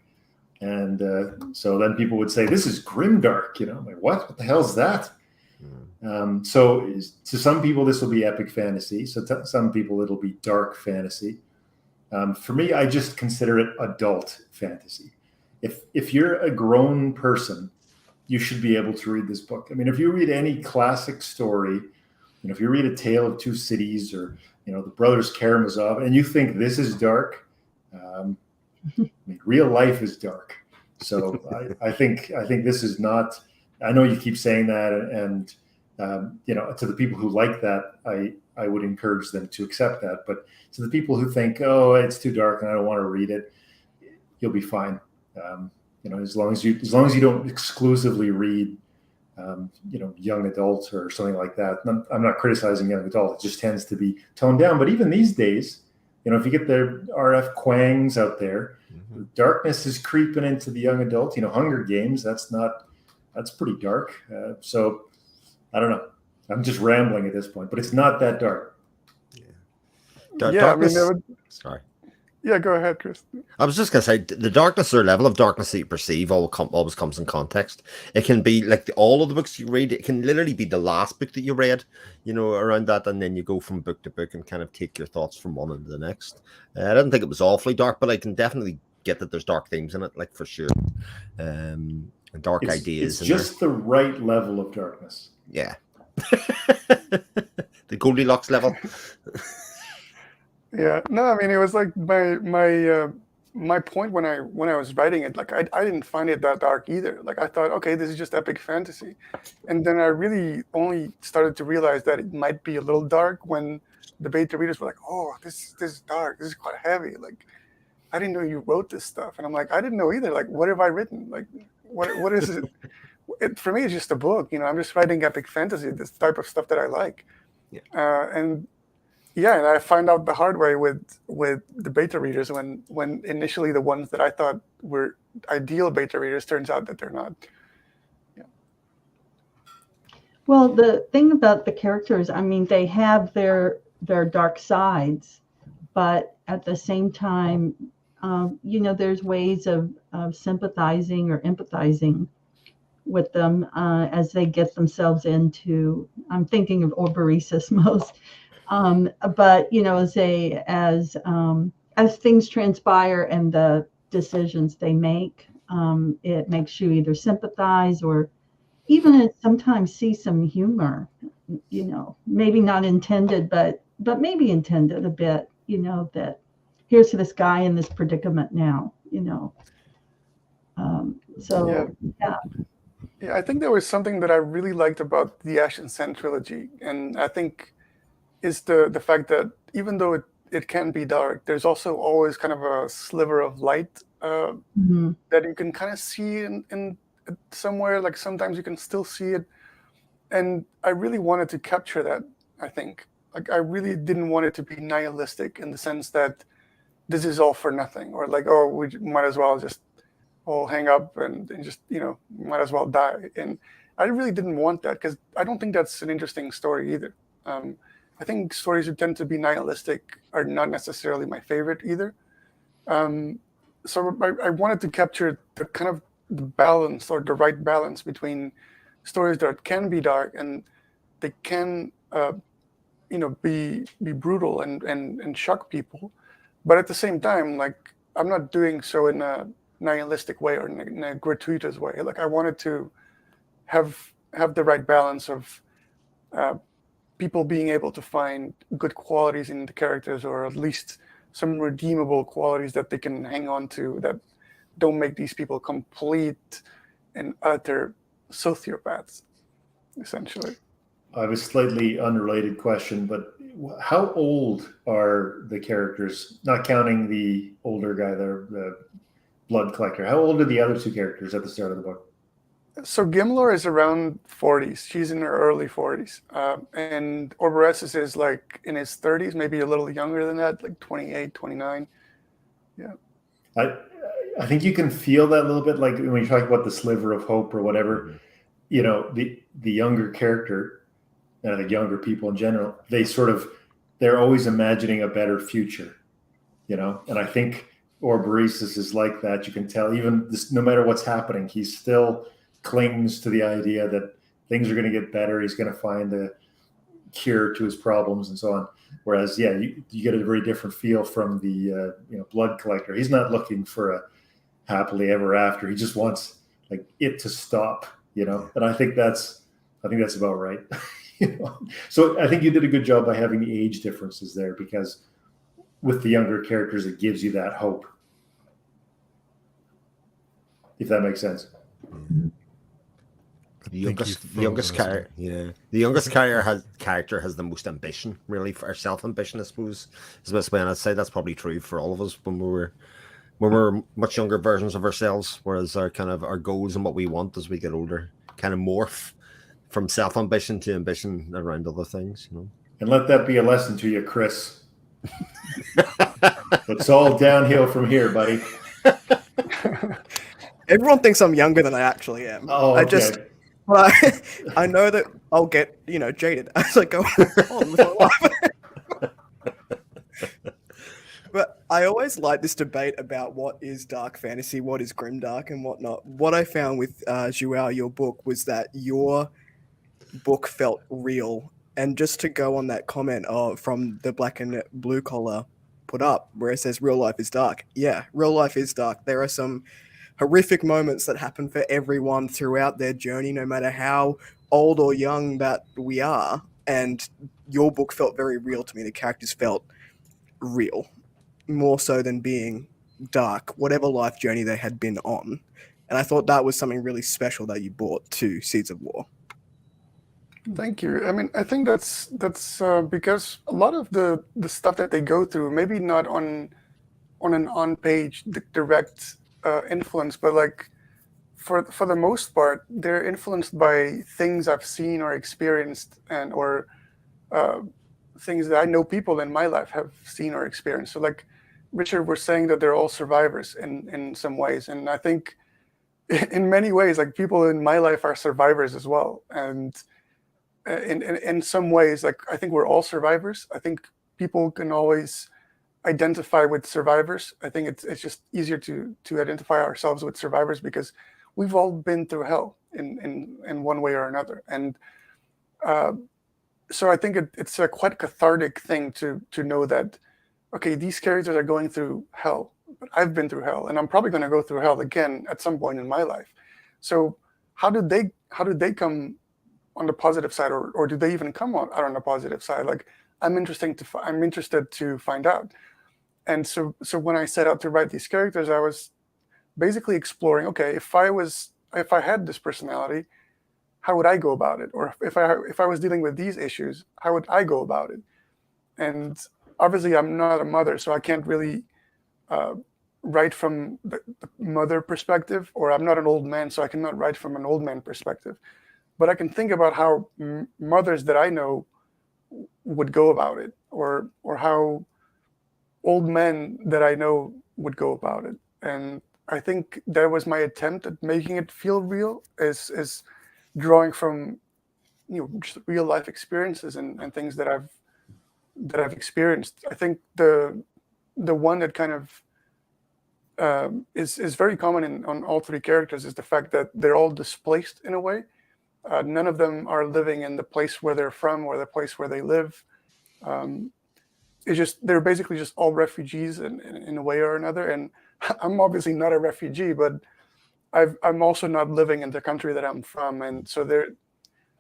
Speaker 4: And so then people would say, this is grim dark. I'm like, what the hell is that? So to some people, this will be epic fantasy. So to some people, it'll be dark fantasy. For me, I just consider it adult fantasy. If you're a grown person, you should be able to read this book. I mean, if you read any classic story, if you read A Tale of Two Cities, or the Brothers Karamazov, and you think this is dark, I mean, real life is dark. So I think this is not. I know you keep saying that, and to the people who like that, I would encourage them to accept that. But to the people who think, oh, it's too dark and I don't want to read it, you'll be fine. As long as you don't exclusively read, young adult or something like that. I'm not criticizing young adult. It just tends to be toned down. But even these days, if you get the R.F. Kuangs out there, darkness is creeping into the young adult. Hunger Games. That's pretty dark. So I don't know. I'm just rambling at this point, but it's not that dark.
Speaker 6: Yeah.
Speaker 2: Yeah,
Speaker 6: Darkness.
Speaker 2: I mean,
Speaker 6: Sorry.
Speaker 2: yeah, go ahead, Chris.
Speaker 6: I was just going to say, the darkness or level of darkness that you perceive always comes in context. It can be like all of the books you read. It can literally be the last book that you read, around that, and then you go from book to book and kind of take your thoughts from one into the next. I didn't think it was awfully dark, but I can definitely get that there's dark themes in it, like, for sure. And dark ideas.
Speaker 4: It's just the right level of darkness.
Speaker 6: Yeah. The Goldilocks level.
Speaker 2: Yeah, no, I mean, it was like my point when I was writing it. Like, I didn't find it that dark either. Like, I thought, okay, this is just epic fantasy, and then I really only started to realize that it might be a little dark when the beta readers were like, "Oh, this is dark. This is quite heavy." Like, I didn't know you wrote this stuff, and I'm like, I didn't know either. Like, what have I written? Like, what is it? For me, it's just a book. I'm just writing epic fantasy, this type of stuff that I like.
Speaker 6: Yeah.
Speaker 2: And I find out the hard way with the beta readers when initially the ones that I thought were ideal beta readers turns out that they're not. Yeah.
Speaker 3: Well, the thing about the characters, I mean, they have their dark sides, but at the same time, there's ways of sympathizing or empathizing with them as they get themselves into. I'm thinking of Orberesis most. But as things transpire and the decisions they make, it makes you either sympathize or even sometimes see some humor. Maybe not intended, but maybe intended a bit. That here's this guy in this predicament now. So yeah.
Speaker 2: Yeah, I think there was something that I really liked about the Ash and Sand trilogy, and I think is the fact that even though it can be dark, there's also always kind of a sliver of light
Speaker 3: Mhm.
Speaker 2: that you can kind of see in somewhere. Like sometimes you can still see it, and I really wanted to capture that. I think like I really didn't want it to be nihilistic in the sense that this is all for nothing, or like, oh, we might as well just all hang up and just might as well die. And I really didn't want that because I don't think that's an interesting story either. I think stories that tend to be nihilistic are not necessarily my favorite either. So I wanted to capture the kind of the balance or the right balance between stories that can be dark and they can be brutal and shock people, but at the same time, like I'm not doing so in a nihilistic way or in a gratuitous way. Like I wanted to have the right balance of uh, people being able to find good qualities in the characters, or at least some redeemable qualities that they can hang on to that don't make these people complete and utter sociopaths, essentially.
Speaker 4: I have a slightly unrelated question, but how old are the characters? Not counting the older guy, the blood collector. How old are the other two characters at the start of the book?
Speaker 2: So Gimlor is around 40s. She's in her early 40s. And Orberesis is like in his 30s, maybe a little younger than that, like 28, 29. Yeah.
Speaker 4: I think you can feel that a little bit, like when you talk about the sliver of hope or whatever, the younger character, the younger people in general, they're always imagining a better future, and I think Orberesis is like that. You can tell even this, no matter what's happening, he still clings to the idea that things are going to get better. He's going to find a cure to his problems and so on. Whereas, you get a very different feel from the blood collector. He's not looking for a happily ever after. He just wants like it to stop, And I think that's about right. So I think you did a good job by having the age differences there, because with the younger characters, it gives you that hope. If that makes sense.
Speaker 6: The youngest character has the most ambition, really, for self-ambition, I suppose. Is the best way, and I'd say that's probably true for all of us when we're much younger versions of ourselves, whereas our goals and what we want as we get older kind of morph from self-ambition to ambition around other things,
Speaker 4: And let that be a lesson to you, Chris. It's all downhill from here, buddy.
Speaker 5: Everyone thinks I'm younger than I actually am.
Speaker 4: Oh, okay.
Speaker 5: I know that I'll get, jaded as I go on with my life. But I always like this debate about what is dark fantasy, what is grimdark, and whatnot. What I found with João, your book, was that your book felt real. And just to go on that comment from the Black and Blue Collar put up, where it says real life is dark. Yeah, real life is dark. There are some horrific moments that happen for everyone throughout their journey, no matter how old or young that we are. And your book felt very real to me. The characters felt real, more so than being dark, whatever life journey they had been on. And I thought that was something really special that you brought to Seeds of War.
Speaker 2: Thank you. I mean, I think that's because a lot of the stuff that they go through, maybe not on an on-page direct influence, but like for the most part, they're influenced by things I've seen or experienced, and or things that I know people in my life have seen or experienced. So like Richard was saying that they're all survivors in some ways, and I think in many ways, like people in my life are survivors as well. And in some ways, like I think we're all survivors. I think people can always identify with survivors. I think it's just easier to identify ourselves with survivors because we've all been through hell in one way or another. And so I think it's a quite cathartic thing to know that, okay, these characters are going through hell, but I've been through hell, and I'm probably going to go through hell again at some point in my life. So how did they come on the positive side, or do they even come out on the positive side? Like, I'm interested to find out. And so when I set out to write these characters, I was basically exploring, okay, if I had this personality, how would I go about it? Or if I was dealing with these issues, how would I go about it? And obviously, I'm not a mother, so I can't really write from the mother perspective, or I'm not an old man, so I cannot write from an old man perspective. But I can think about how mothers that I know would go about it, or how old men that I know would go about it. And I think that was my attempt at making it feel real, is drawing from just real life experiences and things that I've experienced. I think the one that kind of is very common on all three characters is the fact that they're all displaced in a way. None of them are living in the place where they're from or the place where they live. It's just they're basically just all refugees in a way or another. And I'm obviously not a refugee, but I'm also not living in the country that I'm from, and so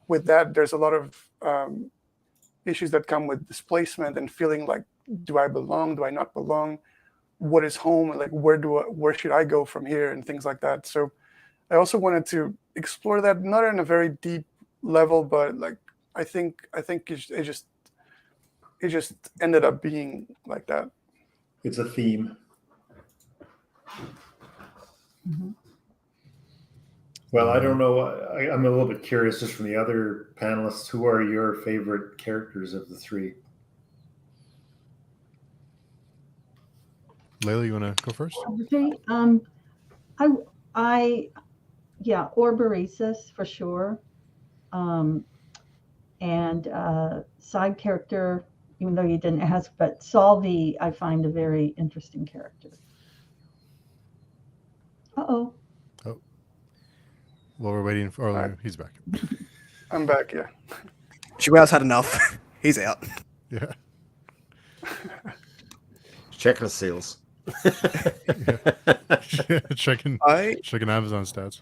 Speaker 2: with that, there's a lot of issues that come with displacement and feeling like, do I belong? Do I not belong? What is home? Like, where should I go from here? And things like that. So I also wanted to explore that, not on a very deep level, but like I think it just ended up being like that.
Speaker 4: It's a theme.
Speaker 3: Mm-hmm.
Speaker 4: Well, I don't know. I'm a little bit curious just from the other panelists. Who are your favorite characters of the three?
Speaker 1: Layla, you want to go first?
Speaker 3: Okay. Yeah, Orberesis for sure. And side character, even though you didn't ask, but Salvi, I find a very interesting character. Uh-oh.
Speaker 1: Oh. Well, we're waiting for.
Speaker 2: Right.
Speaker 1: He's back.
Speaker 2: I'm back. Yeah.
Speaker 5: Joao's had enough. He's out.
Speaker 1: Yeah.
Speaker 6: Checking the sales.
Speaker 1: checking
Speaker 5: I
Speaker 1: Amazon stats.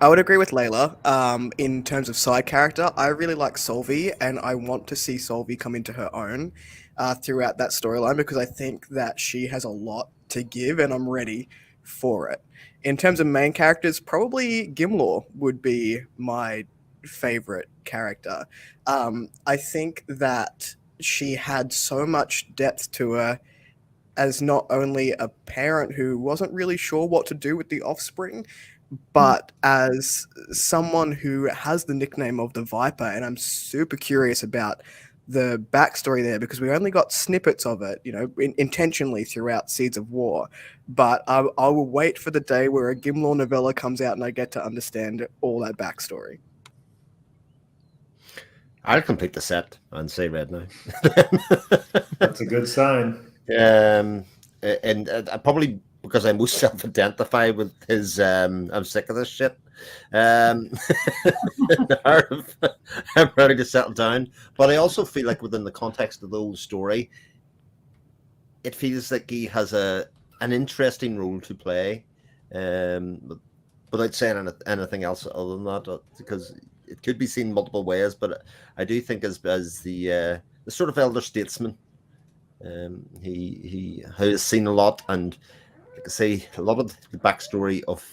Speaker 5: would agree with Layla. In terms of side character, I really like Solvi, and I want to see Solvi come into her own throughout that storyline because I think that she has a lot to give, and I'm ready for it. In terms of main characters, probably Gimlaw would be my favorite character. I think that she had so much depth to her as not only a parent who wasn't really sure what to do with the offspring, but as someone who has the nickname of the Viper, and I'm super curious about the backstory there because we only got snippets of it, intentionally throughout Seeds of War. But I will wait for the day where a Gimlaw novella comes out and I get to understand all that backstory.
Speaker 6: I'll complete the set and say red now.
Speaker 4: That's a good sign.
Speaker 6: And probably because I most self-identify with his I'm sick of this shit. I'm ready to settle down. But I also feel like within the context of the whole story, it feels like he has an interesting role to play. Without saying anything else other than that, because it could be seen multiple ways, but I do think as the sort of elder statesman, he has seen a lot, and like I say, a lot of the backstory of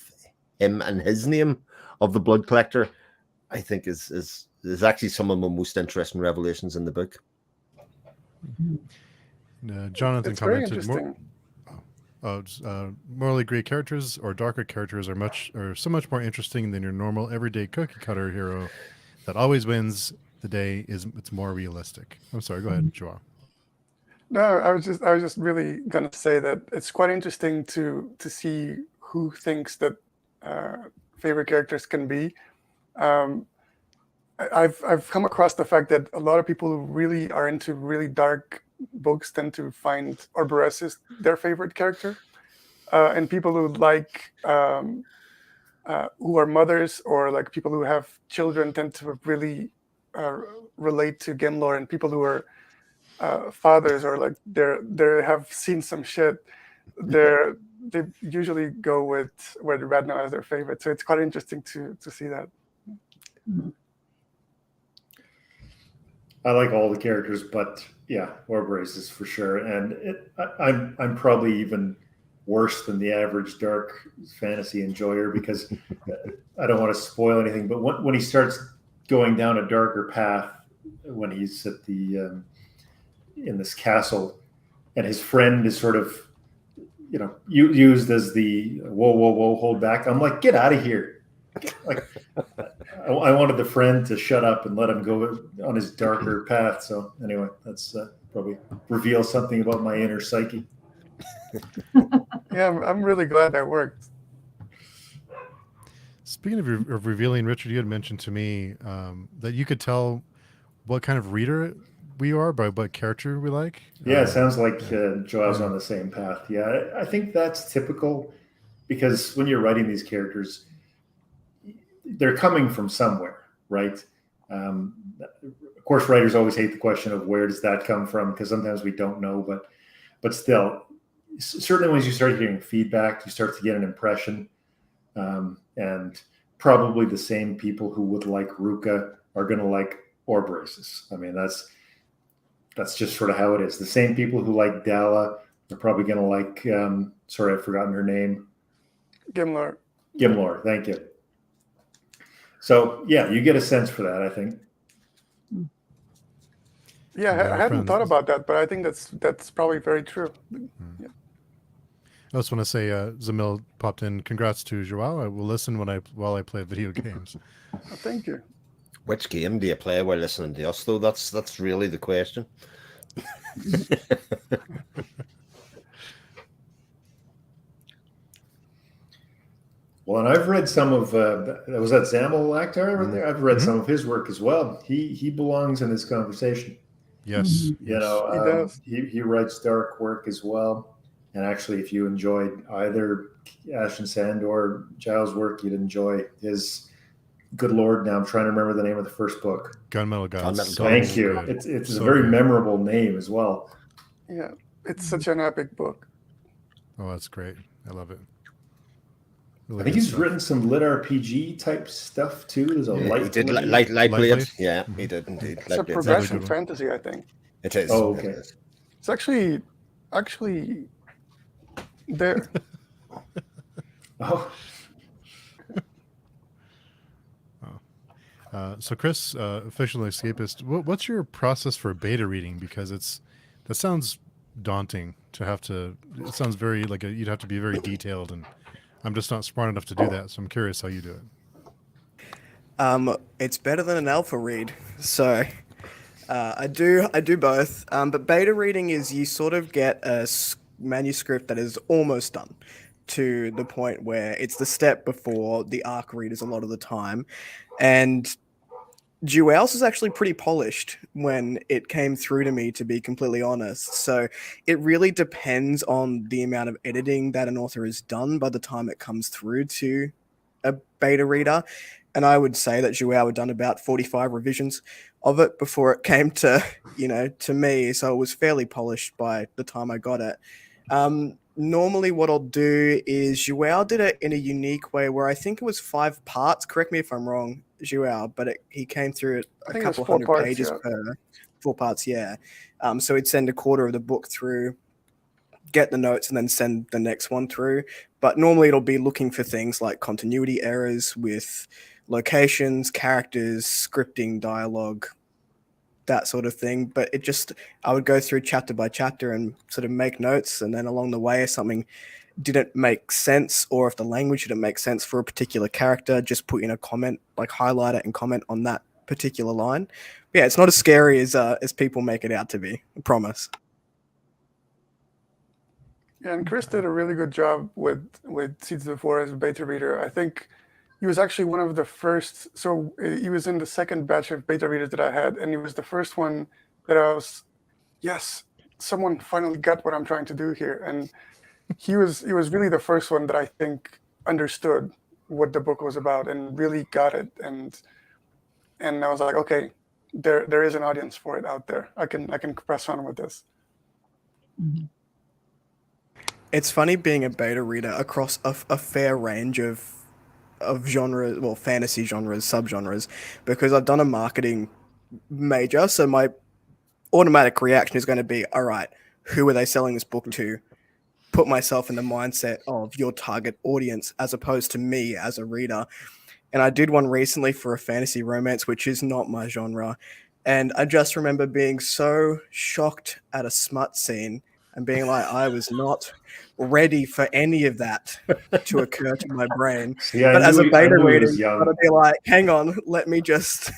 Speaker 6: him and his name of the Blood Collector, I think is actually some of the most interesting revelations in the book.
Speaker 1: Jonathan
Speaker 2: It's very
Speaker 1: commented
Speaker 2: interesting.
Speaker 1: morally gray characters or darker characters are so much more interesting than your normal everyday cookie cutter hero that always wins the day. It's more realistic. I'm sorry, go ahead, Joao.
Speaker 2: No, I was just really gonna say that it's quite interesting to see who thinks that favorite characters can be. I've come across the fact that a lot of people who really are into really dark books tend to find Orberesis their favorite character, and people who like who are mothers or like people who have children tend to really relate to Gimlor, and people who are fathers or like they have seen some shit, they usually go with where the Radno as their favorite. So it's quite interesting to see that.
Speaker 4: I like all the characters, but yeah, Orb Races for sure. And I'm probably even worse than the average dark fantasy enjoyer because I don't want to spoil anything. But when he starts going down a darker path, when he's at the in this castle, and his friend is sort of, used as the whoa, hold back. I'm like, get out of here. Like, I wanted the friend to shut up and let him go on his darker path. So anyway, that's probably reveals something about my inner psyche.
Speaker 2: Yeah, I'm really glad that worked.
Speaker 1: Speaking of revealing, Richard, you had mentioned to me that you could tell what kind of reader we are by what character we like.
Speaker 4: Yeah, it sounds like Joel's on the same path. Yeah, I think that's typical because when you're writing these characters, they're coming from somewhere, right? Of course, writers always hate the question of where does that come from, because sometimes we don't know, but still, certainly once you start hearing feedback, you start to get an impression, and probably the same people who would like Ruka are going to like Orb Races. I mean, that's just sort of how it is. The same people who like Dala are probably going to like, sorry, I've forgotten her name.
Speaker 2: Gimlor.
Speaker 4: Thank you. So yeah, you get a sense for that, I think.
Speaker 2: Yeah, I hadn't thought about that, but I think that's probably very true. Yeah.
Speaker 1: I just want to say, Zamil popped in. Congrats to Joao. I will listen while I play video games.
Speaker 2: Oh, thank you.
Speaker 6: Which game do you play while listening to us, though? That's really the question.
Speaker 4: Well, and I've read some of was that Zamil Akhtar right there? I've read some of his work as well. He belongs in this conversation.
Speaker 1: Yes,
Speaker 2: He does.
Speaker 4: He writes dark work as well. And actually, if you enjoyed either Ash and Sand or Giles' work, you'd enjoy his. Good Lord, now I'm trying to remember the name of the first book.
Speaker 1: Gunmetal Gods.
Speaker 4: Thank you.
Speaker 1: Good.
Speaker 4: It's
Speaker 1: So
Speaker 4: a very
Speaker 1: good.
Speaker 4: memorable name as well.
Speaker 2: Yeah, it's such an epic book.
Speaker 1: Oh, that's great. I love it. Really
Speaker 4: I think
Speaker 1: good
Speaker 4: he's
Speaker 1: stuff.
Speaker 4: written some lit RPG type stuff too. There's a
Speaker 6: He did
Speaker 4: Blade.
Speaker 6: Light Blade.
Speaker 1: Blade?
Speaker 6: Yeah, he did indeed.
Speaker 2: It's a
Speaker 6: Light Blade.
Speaker 2: progression
Speaker 1: one.
Speaker 2: fantasy, I think.
Speaker 6: It is.
Speaker 4: Oh, okay.
Speaker 6: It is.
Speaker 2: It's actually there.
Speaker 4: Oh,
Speaker 1: So Chris, official escapist, what's your process for beta reading? Because that sounds daunting to have to. It sounds very like you'd have to be very detailed, and I'm just not smart enough to do that. So I'm curious how you do it.
Speaker 5: It's better than an alpha read, so I do both. But beta reading is you sort of get a manuscript that is almost done, to the point where it's the step before the arc readers a lot of the time, and Joel's is actually pretty polished when it came through to me, to be completely honest. So it really depends on the amount of editing that an author has done by the time it comes through to a beta reader. And I would say that Joel had done about 45 revisions of it before it came to, to me. So it was fairly polished by the time I got it. Normally what I'll do is Joel did it in a unique way where I think it was 5 parts. Correct me if I'm wrong, Joel, but he came through it
Speaker 2: I
Speaker 5: a
Speaker 2: think it was
Speaker 5: couple
Speaker 2: 4
Speaker 5: hundred
Speaker 2: parts,
Speaker 5: pages
Speaker 2: yeah.
Speaker 5: per 4 parts, yeah. So he'd send a quarter of the book through, get the notes, and then send the next one through. But normally it'll be looking for things like continuity errors with locations, characters, scripting, dialogue, that sort of thing. But I would go through chapter by chapter and sort of make notes, and then along the way if something didn't make sense, or if the language didn't make sense for a particular character, just put in a comment, like highlight it and comment on that particular line. But yeah, it's not as scary as people make it out to be, I promise.
Speaker 2: Yeah, and Chris did a really good job with Seeds of War as a beta reader. I think he was actually one of the first. So he was in the second batch of beta readers that I had, and he was the first one that I was, yes, someone finally got what I'm trying to do here. And he was really the first one that I think understood what the book was about and really got it. And I was like, okay, there is an audience for it out there. I can press on with this.
Speaker 3: Mhm.
Speaker 5: It's funny being a beta reader across a fair range of genres, well, fantasy genres, subgenres, because I've done a marketing major, so my automatic reaction is going to be, all right, who are they selling this book to? Put myself in the mindset of your target audience as opposed to me as a reader. And I did one recently for a fantasy romance, which is not my genre. And I just remember being so shocked at a smut scene and being like, I was not ready for any of that to occur to my brain.
Speaker 4: See, I
Speaker 5: But as a
Speaker 4: knew
Speaker 5: beta
Speaker 4: he
Speaker 5: reader,
Speaker 4: was
Speaker 5: you've got
Speaker 4: young.
Speaker 5: to be like, hang on, let me just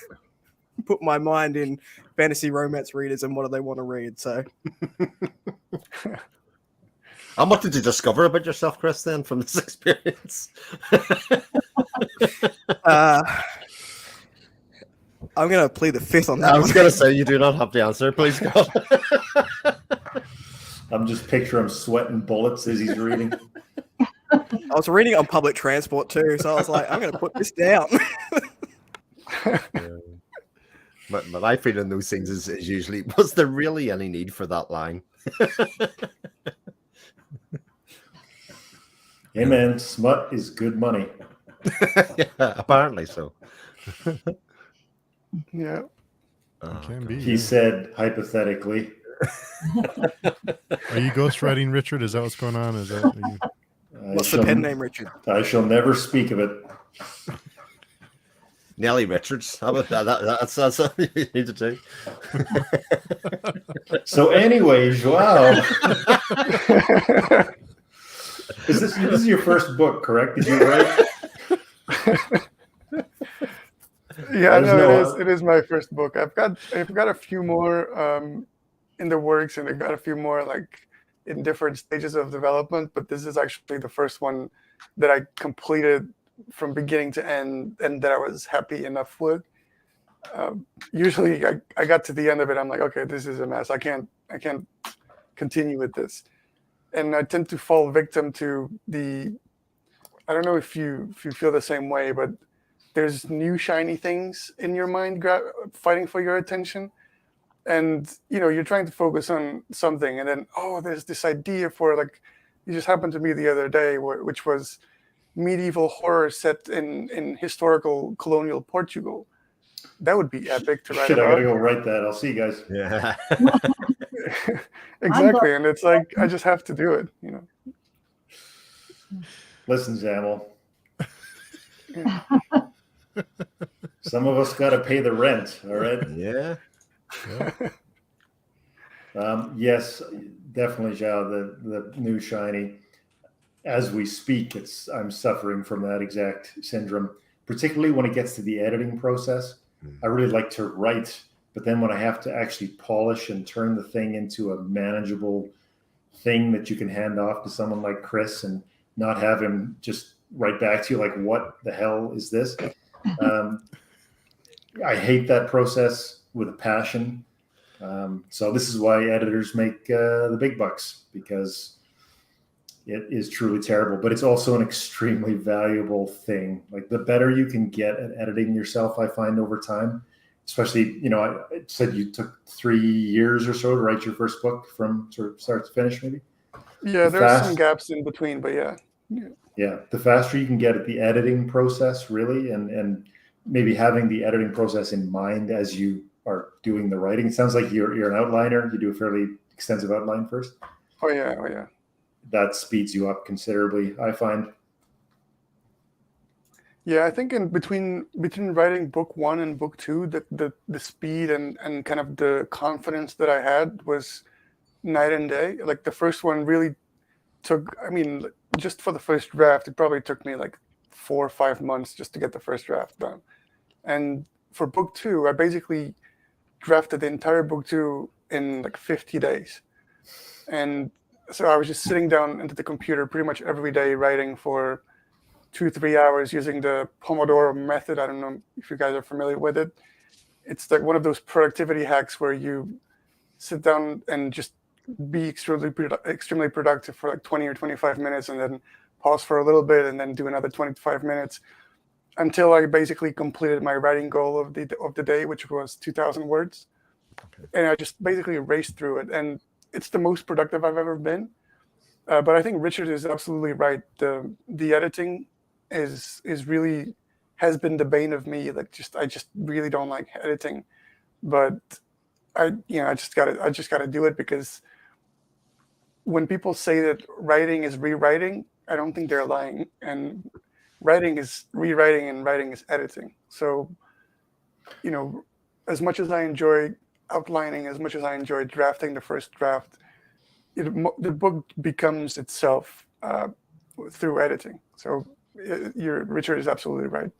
Speaker 5: put my mind in fantasy romance readers and what do they want to read. So
Speaker 6: And what did you discover about yourself, Chris, then, from this experience?
Speaker 5: I'm going to plead the fifth on that
Speaker 6: I was
Speaker 5: one.
Speaker 6: going to say, you do not have the answer, please, God.
Speaker 4: I'm just picturing him sweating bullets as he's reading.
Speaker 5: I was reading it on public transport too, so I was like, I'm going to put this down.
Speaker 6: My feeling in those things is usually, was there really any need for that line?
Speaker 4: Hey man, smut is good money.
Speaker 6: Yeah, apparently so.
Speaker 2: Yeah.
Speaker 6: Oh,
Speaker 1: Can
Speaker 6: God.
Speaker 1: be.
Speaker 4: He
Speaker 1: Yeah.
Speaker 4: said hypothetically.
Speaker 1: Are you ghostwriting, Richard? Is that what's going on? Is that you?
Speaker 5: What's the pen name, Richard?
Speaker 4: I shall never speak of it.
Speaker 6: Nellie Richards. How about that? That's something you need to do.
Speaker 4: So anyway, João, this is your first book, correct? Did you write?
Speaker 2: Yeah,
Speaker 4: There's
Speaker 2: no,
Speaker 4: no-
Speaker 2: it is my first book. I've got a few more in the works, and I've got a few more like in different stages of development. But this is actually the first one that I completed from beginning to end, and that I was happy enough with. Usually, I got to the end of it, I'm like, okay, this is a mess. I can't continue with this, and I tend to fall victim to the. I don't know if you feel the same way, but there's new shiny things in your mind fighting for your attention, and you're trying to focus on something, and then there's this idea for like, it just happened to me the other day, which was medieval horror set in historical colonial Portugal. That would be epic to write
Speaker 4: Shit, I
Speaker 2: about.
Speaker 4: gotta go write that. I'll see you guys.
Speaker 6: Yeah.
Speaker 2: Exactly, and it's like I just have to do it.
Speaker 4: Listen, Zamel. Some of us gotta pay the rent, all right?
Speaker 6: Yeah.
Speaker 4: Yes, definitely, Zhao, the new shiny. As we speak, I'm suffering from that exact syndrome, particularly when it gets to the editing process. I really like to write, but then when I have to actually polish and turn the thing into a manageable thing that you can hand off to someone like Chris and not have him just write back to you like, what the hell is this? I hate that process with a passion. So this is why editors make the big bucks, because it is truly terrible, but it's also an extremely valuable thing. Like the better you can get at editing yourself, I find over time, especially, I said you took 3 years or so to write your first book from sort of start to finish, maybe.
Speaker 2: Yeah, there's some gaps in between, but yeah.
Speaker 4: Yeah, the faster you can get at the editing process, really, and maybe having the editing process in mind as you are doing the writing. It sounds like you're an outliner. You do a fairly extensive outline first.
Speaker 2: Oh yeah.
Speaker 4: That speeds you up considerably, I find.
Speaker 2: Yeah, I think in between writing book 1 and book 2, the speed and kind of the confidence that I had was night and day. Like the first one really took, just for the first draft, it probably took me like 4 or 5 months just to get the first draft done. And for book 2, I basically drafted the entire book 2 in like 50 days. And so I was just sitting down into the computer pretty much every day writing for 2-3 hours using the Pomodoro method. I don't know if you guys are familiar with it. It's like one of those productivity hacks where you sit down and just be extremely productive for like 20 or 25 minutes, and then pause for a little bit, and then do another 25 minutes. until I basically completed my writing goal of the day, which was 2,000 words.
Speaker 1: Okay.
Speaker 2: And I just basically raced through it, and it's the most productive I've ever been. But I think Richard is absolutely right. The editing is really has been the bane of me. Like, I just really don't like editing, but I just gotta do it, because when people say that writing is rewriting, I don't think they're lying. And writing is rewriting, and writing is editing. So, as much as I enjoy outlining, as much as I enjoy drafting the first draft, the book becomes itself through editing. So, Richard is absolutely right.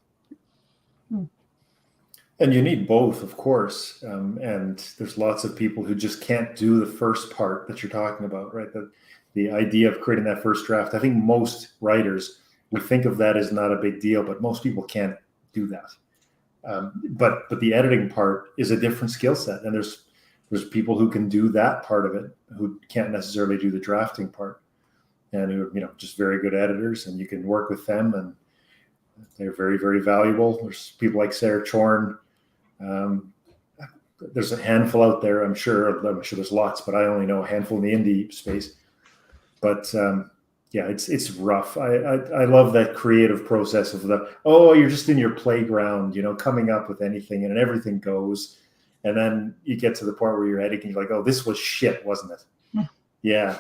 Speaker 4: And you need both, of course. And there's lots of people who just can't do the first part that you're talking about, right? The idea of creating that first draft. I think most writers would think of that as not a big deal, but most people can't do that. But the editing part is a different skill set, and there's people who can do that part of it who can't necessarily do the drafting part, and who are just very good editors, and you can work with them, and they're very, very valuable. There's people like Sarah Chorn. There's a handful out there. I'm sure there's lots, but I only know a handful in the indie space. But yeah, it's rough. I love that creative process of you're just in your playground, coming up with anything, and everything goes. And then you get to the part where you're editing, you're like, oh, this was shit, wasn't it? Yeah.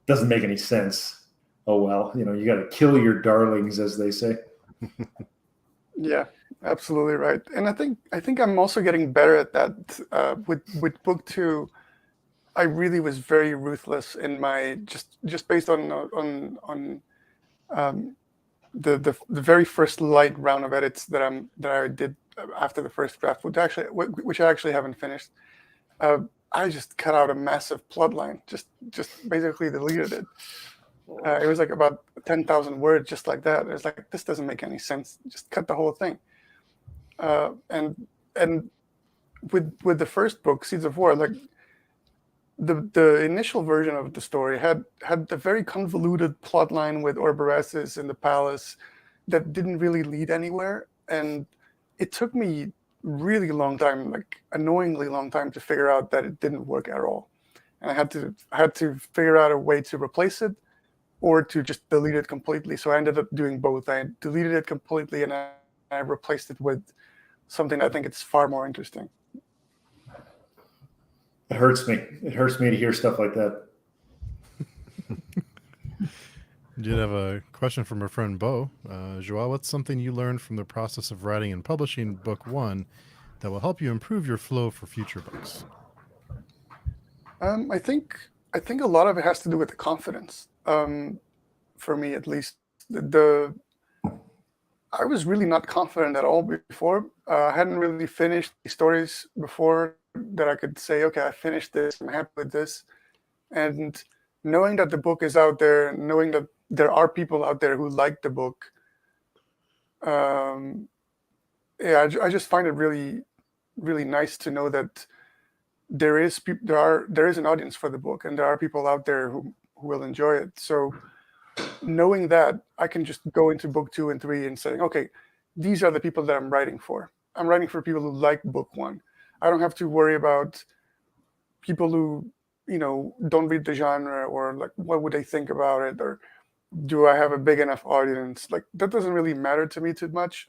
Speaker 4: Doesn't make any sense. Oh, well, you got to kill your darlings, as they say.
Speaker 2: Yeah, absolutely right. And I think I'm also getting better at that. With book 2, I really was very ruthless in my just based on the very first light round of edits that I did after the first draft, which I actually haven't finished. I just cut out a massive plot line, just basically deleted it. It was like about 10,000 words, just like that. It was like, this doesn't make any sense. Just cut the whole thing. And with the first book, Seeds of War, like the initial version of the story had the very convoluted plot line with Orberesis in the palace that didn't really lead anywhere, and it took me really long time, like annoyingly long time, to figure out that it didn't work at all. And I had to figure out a way to replace it, or to just delete it completely. So I ended up doing both. I deleted it completely, and I replaced it with something I think it's far more interesting.
Speaker 4: It hurts me. It hurts me to hear stuff like that.
Speaker 1: Did have a question from our friend Bo. João, what's something you learned from the process of writing and publishing book 1 that will help you improve your flow for future books?
Speaker 2: I think a lot of it has to do with the confidence. For me, at least, I was really not confident at all before. I hadn't really finished the stories before that I could say, okay, I finished this, I'm happy with this. And knowing that the book is out there, knowing that there are people out there who like the book, I just find it really, really nice to know that there is an audience for the book, and there are people out there who will enjoy it. So knowing that, I can just go into book 2 and 3 and saying, okay, these are the people that I'm writing for. I'm writing for people who like book 1. I don't have to worry about people who, don't read the genre, or like, what would they think about it, or do I have a big enough audience? Like, that doesn't really matter to me too much.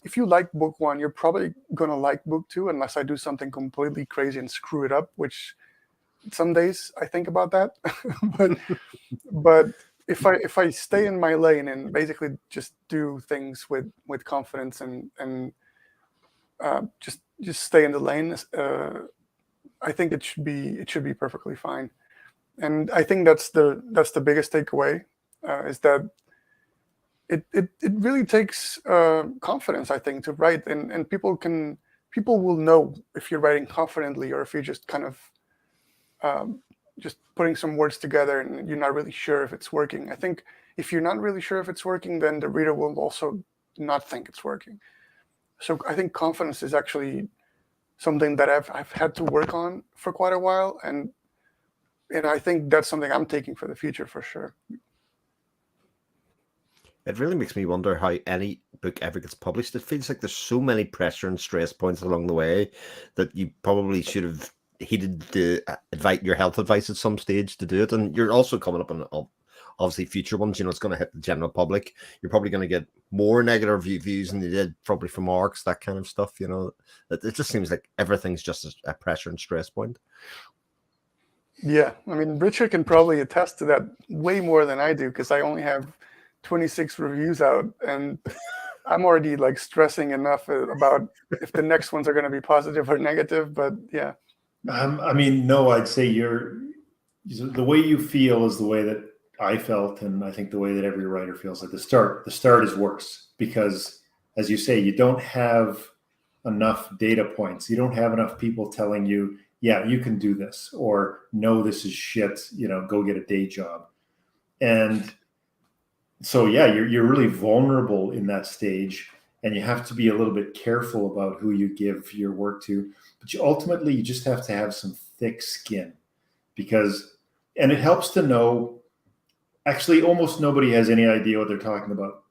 Speaker 2: If you like book 1, you're probably gonna like book 2, unless I do something completely crazy and screw it up, which some days I think about that. but if I stay in my lane and basically just do things with confidence and just stay in the lane, I think it should be perfectly fine. And I think that's the biggest takeaway, is that it really takes confidence, I think, to write, and people will know if you're writing confidently, or if you're just kind of just putting some words together and you're not really sure if it's working. I think if you're not really sure if it's working, then the reader will also not think it's working. So I think confidence is actually something that I've had to work on for quite a while, and I think that's something I'm taking for the future for sure.
Speaker 6: It really makes me wonder how any book ever gets published. It feels like there's so many pressure and stress points along the way that you probably should have heeded the your health advice at some stage to do it. And you're also coming up on obviously future ones. You know, it's going to hit the general public. You're probably going to get more negative reviews than you did probably from Marks, that kind of stuff. You know, it just seems like everything's just a pressure and stress point.
Speaker 2: Yeah, I mean, Richard can probably attest to that way more than I do because I only have 26 reviews out, and I'm already like stressing enough about if the next ones are going to be positive or negative. But yeah,
Speaker 4: I mean, no, I'd say the way you feel is the way that I felt, and I think the way that every writer feels at the start. The start is worse because, as you say, you don't have enough data points. You don't have enough people telling you, yeah, you can do this, or no, this is shit, you know, go get a day job. And so, yeah, you're really vulnerable in that stage, and you have to be a little bit careful about who you give your work to. But ultimately, you just have to have some thick skin and it helps to know, actually, almost nobody has any idea what they're talking about.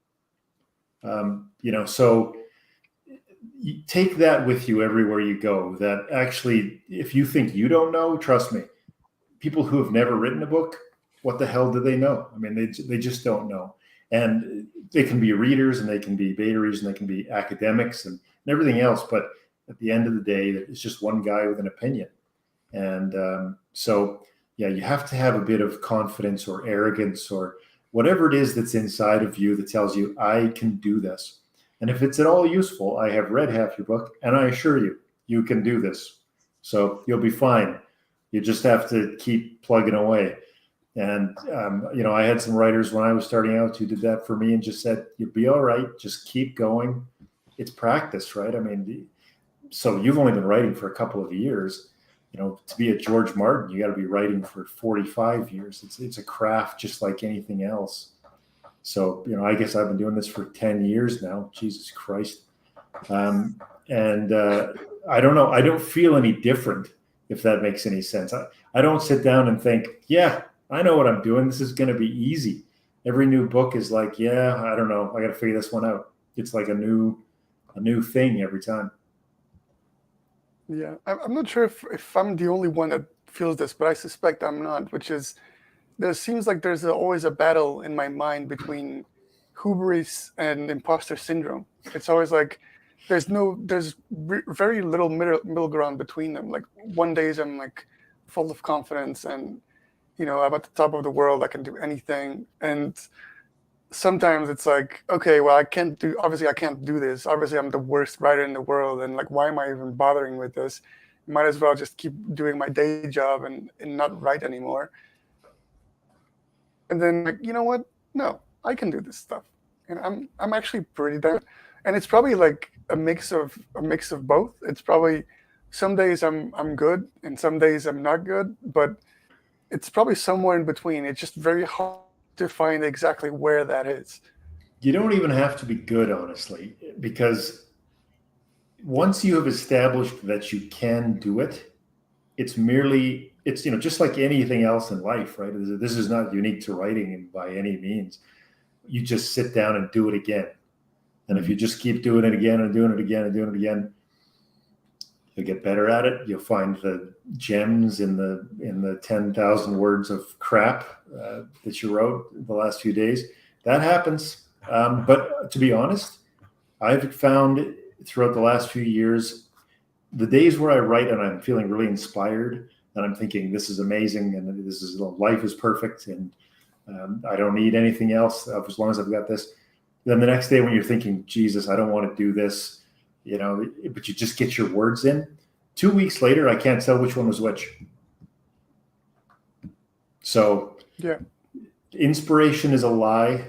Speaker 4: You know, so you take that with you everywhere you go, that actually, if you think you don't know, trust me, people who have never written a book, what the hell do they know? I mean, they just don't know. And they can be readers, and they can be beta readers, and they can be academics and everything else. But at the end of the day, it's just one guy with an opinion. And so, yeah, you have to have a bit of confidence or arrogance or whatever it is that's inside of you that tells you, I can do this. And if it's at all useful, I have read half your book, and I assure you, you can do this. So you'll be fine. You just have to keep plugging away. And, you know, I had some writers when I was starting out who did that for me and just said, you'll be all right. Just keep going. It's practice, right? I mean, so you've only been writing for a couple of years. You know, to be a George Martin, you got to be writing for 45 years. It's a craft just like anything else. So, you know, I guess I've been doing this for 10 years now. Jesus Christ. I don't know. I don't feel any different, if that makes any sense. I don't sit down and think, yeah, I know what I'm doing. This is going to be easy. Every new book is like, yeah, I don't know. I got to figure this one out. It's like a new thing every time.
Speaker 2: yeah. I'm not sure if I'm the only one that feels this, but I suspect I'm not, which is there seems like there's always a battle in my mind between hubris and imposter syndrome. It's always like there's very little middle ground between them. Like one days I'm like full of confidence and, you know, I'm at the top of the world. I can do anything. And sometimes it's like, okay, well, I can't do this. Obviously, I'm the worst writer in the world. And like, why am I even bothering with this? Might as well just keep doing my day job and not write anymore. And then, like, you know what? No, I can do this stuff, and I'm actually pretty damn. And it's probably like a mix of both. It's probably some days I'm good, and some days I'm not good. But it's probably somewhere in between. It's just very hard to find exactly where that is.
Speaker 4: You don't even have to be good, honestly, because once you have established that you can do it, it's you know, just like anything else in life, right? This is not unique to writing by any means. You just sit down and do it again. And if you just keep doing it again and doing it again and doing it again, you'll get better at it. You'll find the gems in the 10,000 words of crap that you wrote the last few days. That happens. But to be honest, I've found throughout the last few years, the days where I write and I'm feeling really inspired and I'm thinking this is amazing and life is perfect and I don't need anything else as long as I've got this. Then the next day when you're thinking, Jesus, I don't want to do this, you know, but you just get your words in. 2 weeks later, I can't tell which one was which. So
Speaker 2: Yeah.
Speaker 4: Inspiration is a lie.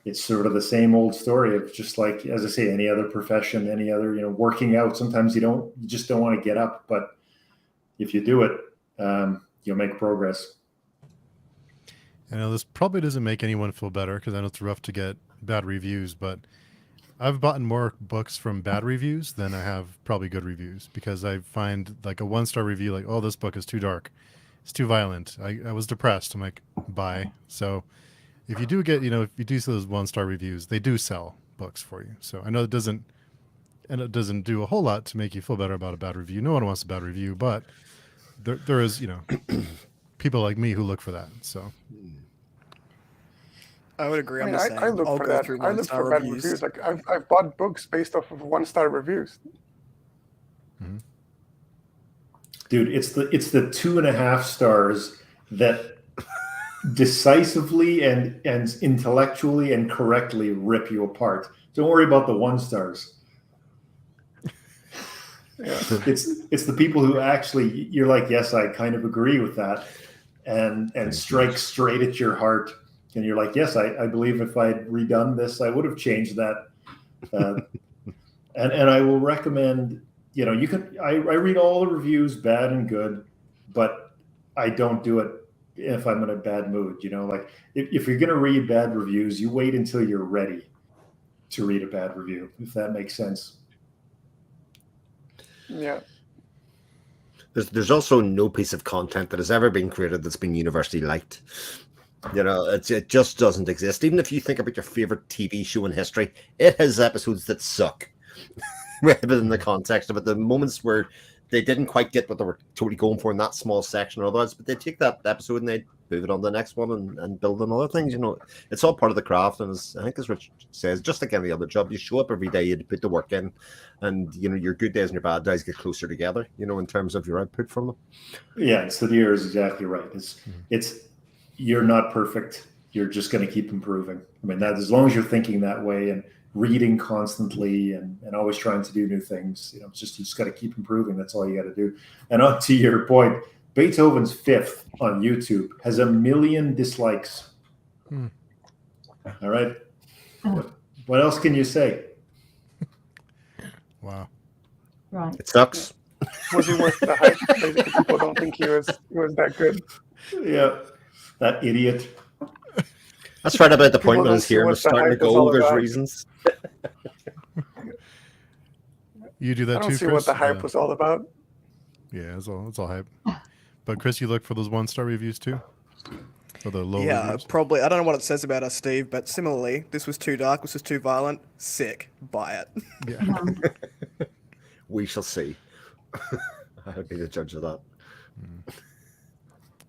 Speaker 4: It's sort of the same old story of just like, as I say, any other profession, any other, you know, working out. Sometimes you just don't want to get up, but if you do it, you'll make progress.
Speaker 1: I know this probably doesn't make anyone feel better because I know it's rough to get bad reviews, but I've bought more books from bad reviews than I have probably good reviews because I find like a 1-star review like, oh, this book is too dark. It's too violent. I was depressed. I'm like, bye. So if you do get, if you do see those 1-star reviews, they do sell books for you. So I know it doesn't do a whole lot to make you feel better about a bad review. No one wants a bad review, but there is, people like me who look for that. So
Speaker 5: I would agree.
Speaker 2: I
Speaker 5: I'm
Speaker 2: mean,
Speaker 5: the same.
Speaker 2: I look
Speaker 5: I'll
Speaker 2: for
Speaker 5: go
Speaker 2: that.
Speaker 5: through
Speaker 2: I look
Speaker 5: one-star
Speaker 2: for bad
Speaker 5: reviews.
Speaker 2: reviews. Like I've bought books based off of 1-star reviews.
Speaker 4: Dude, it's the 2.5 stars that decisively and intellectually and correctly rip you apart. Don't worry about the 1 stars.
Speaker 2: Yeah.
Speaker 4: It's the people who actually you're like, yes, I kind of agree with that, and strike straight at your heart, and you're like, yes, I believe if I'd redone this, I would have changed that. And I will recommend. You can. I read all the reviews, bad and good, but I don't do it if I'm in a bad mood. Like if you're going to read bad reviews, you wait until you're ready to read a bad review, if that makes sense.
Speaker 2: Yeah.
Speaker 6: There's also no piece of content that has ever been created that's been universally liked. It just doesn't exist. Even if you think about your favorite TV show in history, it has episodes that suck. Within the context of it, the moments where they didn't quite get what they were totally going for in that small section or otherwise, but they take that episode and they move it on to the next one and build on other things. It's all part of the craft. And I think as Rich says, just like any other job, you show up every day, you put the work in, and your good days and your bad days get closer together, in terms of your output from them.
Speaker 4: Yeah, Sadir is exactly right. It's you're not perfect. You're just going to keep improving. I mean, that as long as you're thinking that way and reading constantly and always trying to do new things, you just got to keep improving. That's all you got to do. And on to your point, Beethoven's Fifth on YouTube has 1 million dislikes. All right. What else can you say?
Speaker 1: wow.
Speaker 3: Right.
Speaker 6: It sucks.
Speaker 2: Was he worth the hype? Basically, people don't think he was that good.
Speaker 4: Yeah, that idiot.
Speaker 6: That's right about the point
Speaker 2: People
Speaker 6: when I
Speaker 2: don't
Speaker 6: was
Speaker 2: see
Speaker 6: here and
Speaker 2: what
Speaker 6: was
Speaker 2: the
Speaker 6: starting to
Speaker 2: hype is
Speaker 6: go
Speaker 2: all
Speaker 6: over his
Speaker 2: about.
Speaker 6: reasons.
Speaker 1: You do that
Speaker 2: I don't
Speaker 1: too,
Speaker 2: see
Speaker 1: Chris?
Speaker 2: what the hype was all about.
Speaker 1: Yeah, it's all hype. But Chris, you look for those 1-star reviews too? For the low
Speaker 5: Yeah,
Speaker 1: reviews?
Speaker 5: probably. I don't know what it says about us, Steve, but similarly, this was too dark, this was too violent. Sick. Buy it.
Speaker 1: Yeah.
Speaker 6: We shall see. I'll be the judge of that.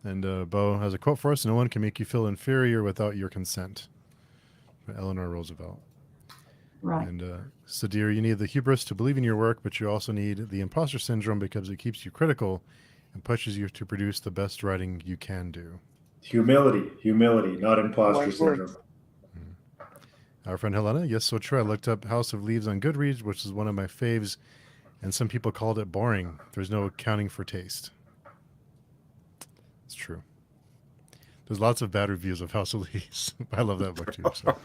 Speaker 1: And Bo has a quote for us: "No one can make you feel inferior without your consent." By Eleanor Roosevelt.
Speaker 3: Right.
Speaker 1: And Sadir, you need the hubris to believe in your work, but you also need the imposter syndrome because it keeps you critical and pushes you to produce the best writing you can do.
Speaker 4: Humility, not imposter
Speaker 2: Wise
Speaker 4: syndrome.
Speaker 2: words.
Speaker 1: Our friend Helena, yes, so true. I looked up House of Leaves on Goodreads, which is one of my faves, and some people called it boring. There's no accounting for taste. It's true. There's lots of bad reviews of House of Leaves. I love that book too. So.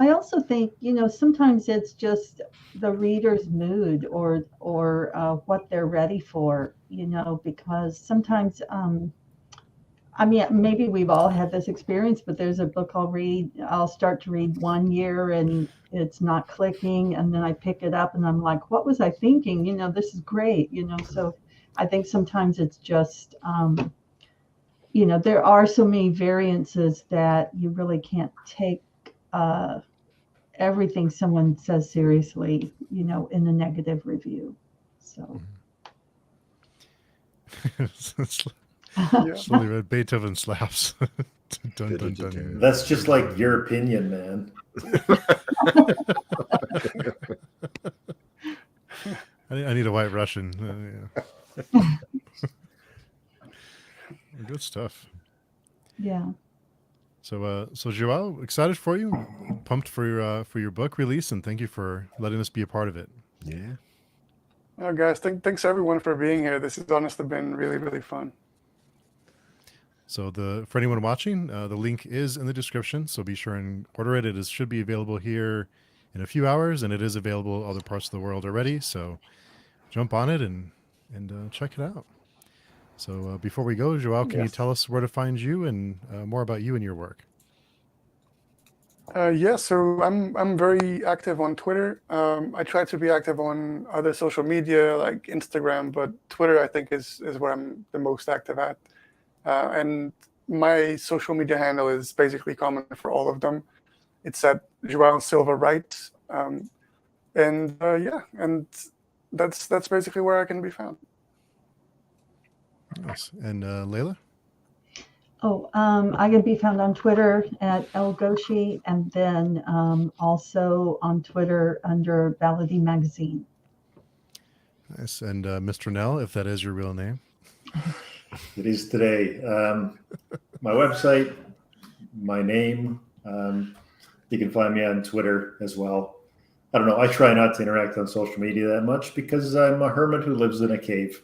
Speaker 3: I also think, sometimes it's just the reader's mood or what they're ready for, because sometimes, maybe we've all had this experience, but there's a book I'll start to read one year and it's not clicking. And then I pick it up and I'm like, what was I thinking? This is great, so I think sometimes it's just, there are so many variances that you really can't take everything someone says seriously, in a negative review. So.
Speaker 1: Slowly read Beethoven slaps. Dun, dun, dun.
Speaker 4: That's just like your opinion, man.
Speaker 1: I need a white Russian. Good stuff.
Speaker 3: Yeah.
Speaker 1: So João, excited for you, pumped for your book release, and thank you for letting us be a part of it.
Speaker 6: Yeah.
Speaker 2: Oh, guys, thanks everyone for being here. This has honestly been really, really fun.
Speaker 1: So for anyone watching, the link is in the description. So be sure and order it. It should be available here in a few hours, and it is available other parts of the world already. So jump on it and check it out. So before we go, João, can you tell us where to find you and more about you and your work?
Speaker 2: So I'm very active on Twitter. I try to be active on other social media like Instagram, but Twitter I think is where I'm the most active at. And my social media handle is basically common for all of them. It's at João Silva Wright, and that's basically where I can be found.
Speaker 1: Nice. And Layla?
Speaker 3: Oh, I can be found on Twitter at El Goshi, and then also on Twitter under Ballady Magazine.
Speaker 1: Nice. And Mr. Nell, if that is your real name.
Speaker 4: It is today. My website, my name. You can find me on Twitter as well. I don't know. I try not to interact on social media that much because I'm a hermit who lives in a cave.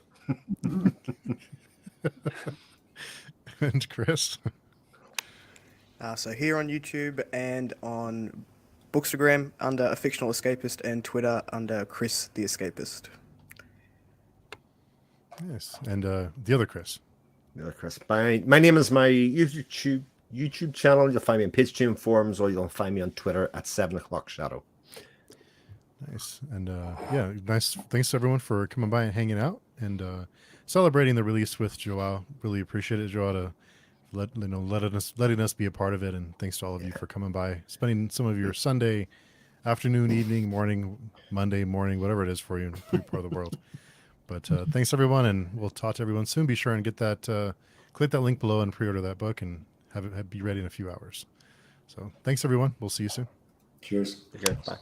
Speaker 1: And Chris?
Speaker 5: So here on YouTube and on Bookstagram under A Fictional Escapist and Twitter under Chris the Escapist.
Speaker 1: Yes. And the other Chris?
Speaker 6: The other Chris. My name is my YouTube channel. You'll find me in Pitchstream forums, or you'll find me on Twitter at 7o'clockshadow.
Speaker 1: Nice. And yeah, nice. Thanks everyone for coming by and hanging out and celebrating the release with Joao. Really appreciate it, Joao, to letting us be a part of it. And thanks to all of you for coming by, spending some of your Sunday afternoon, evening, morning, Monday morning, whatever it is for you in every part of the world. But thanks everyone, and we'll talk to everyone soon. Be sure and get that, click that link below and pre-order that book and have it be ready in a few hours. So thanks everyone. We'll see you soon.
Speaker 4: Cheers.
Speaker 6: Okay, bye.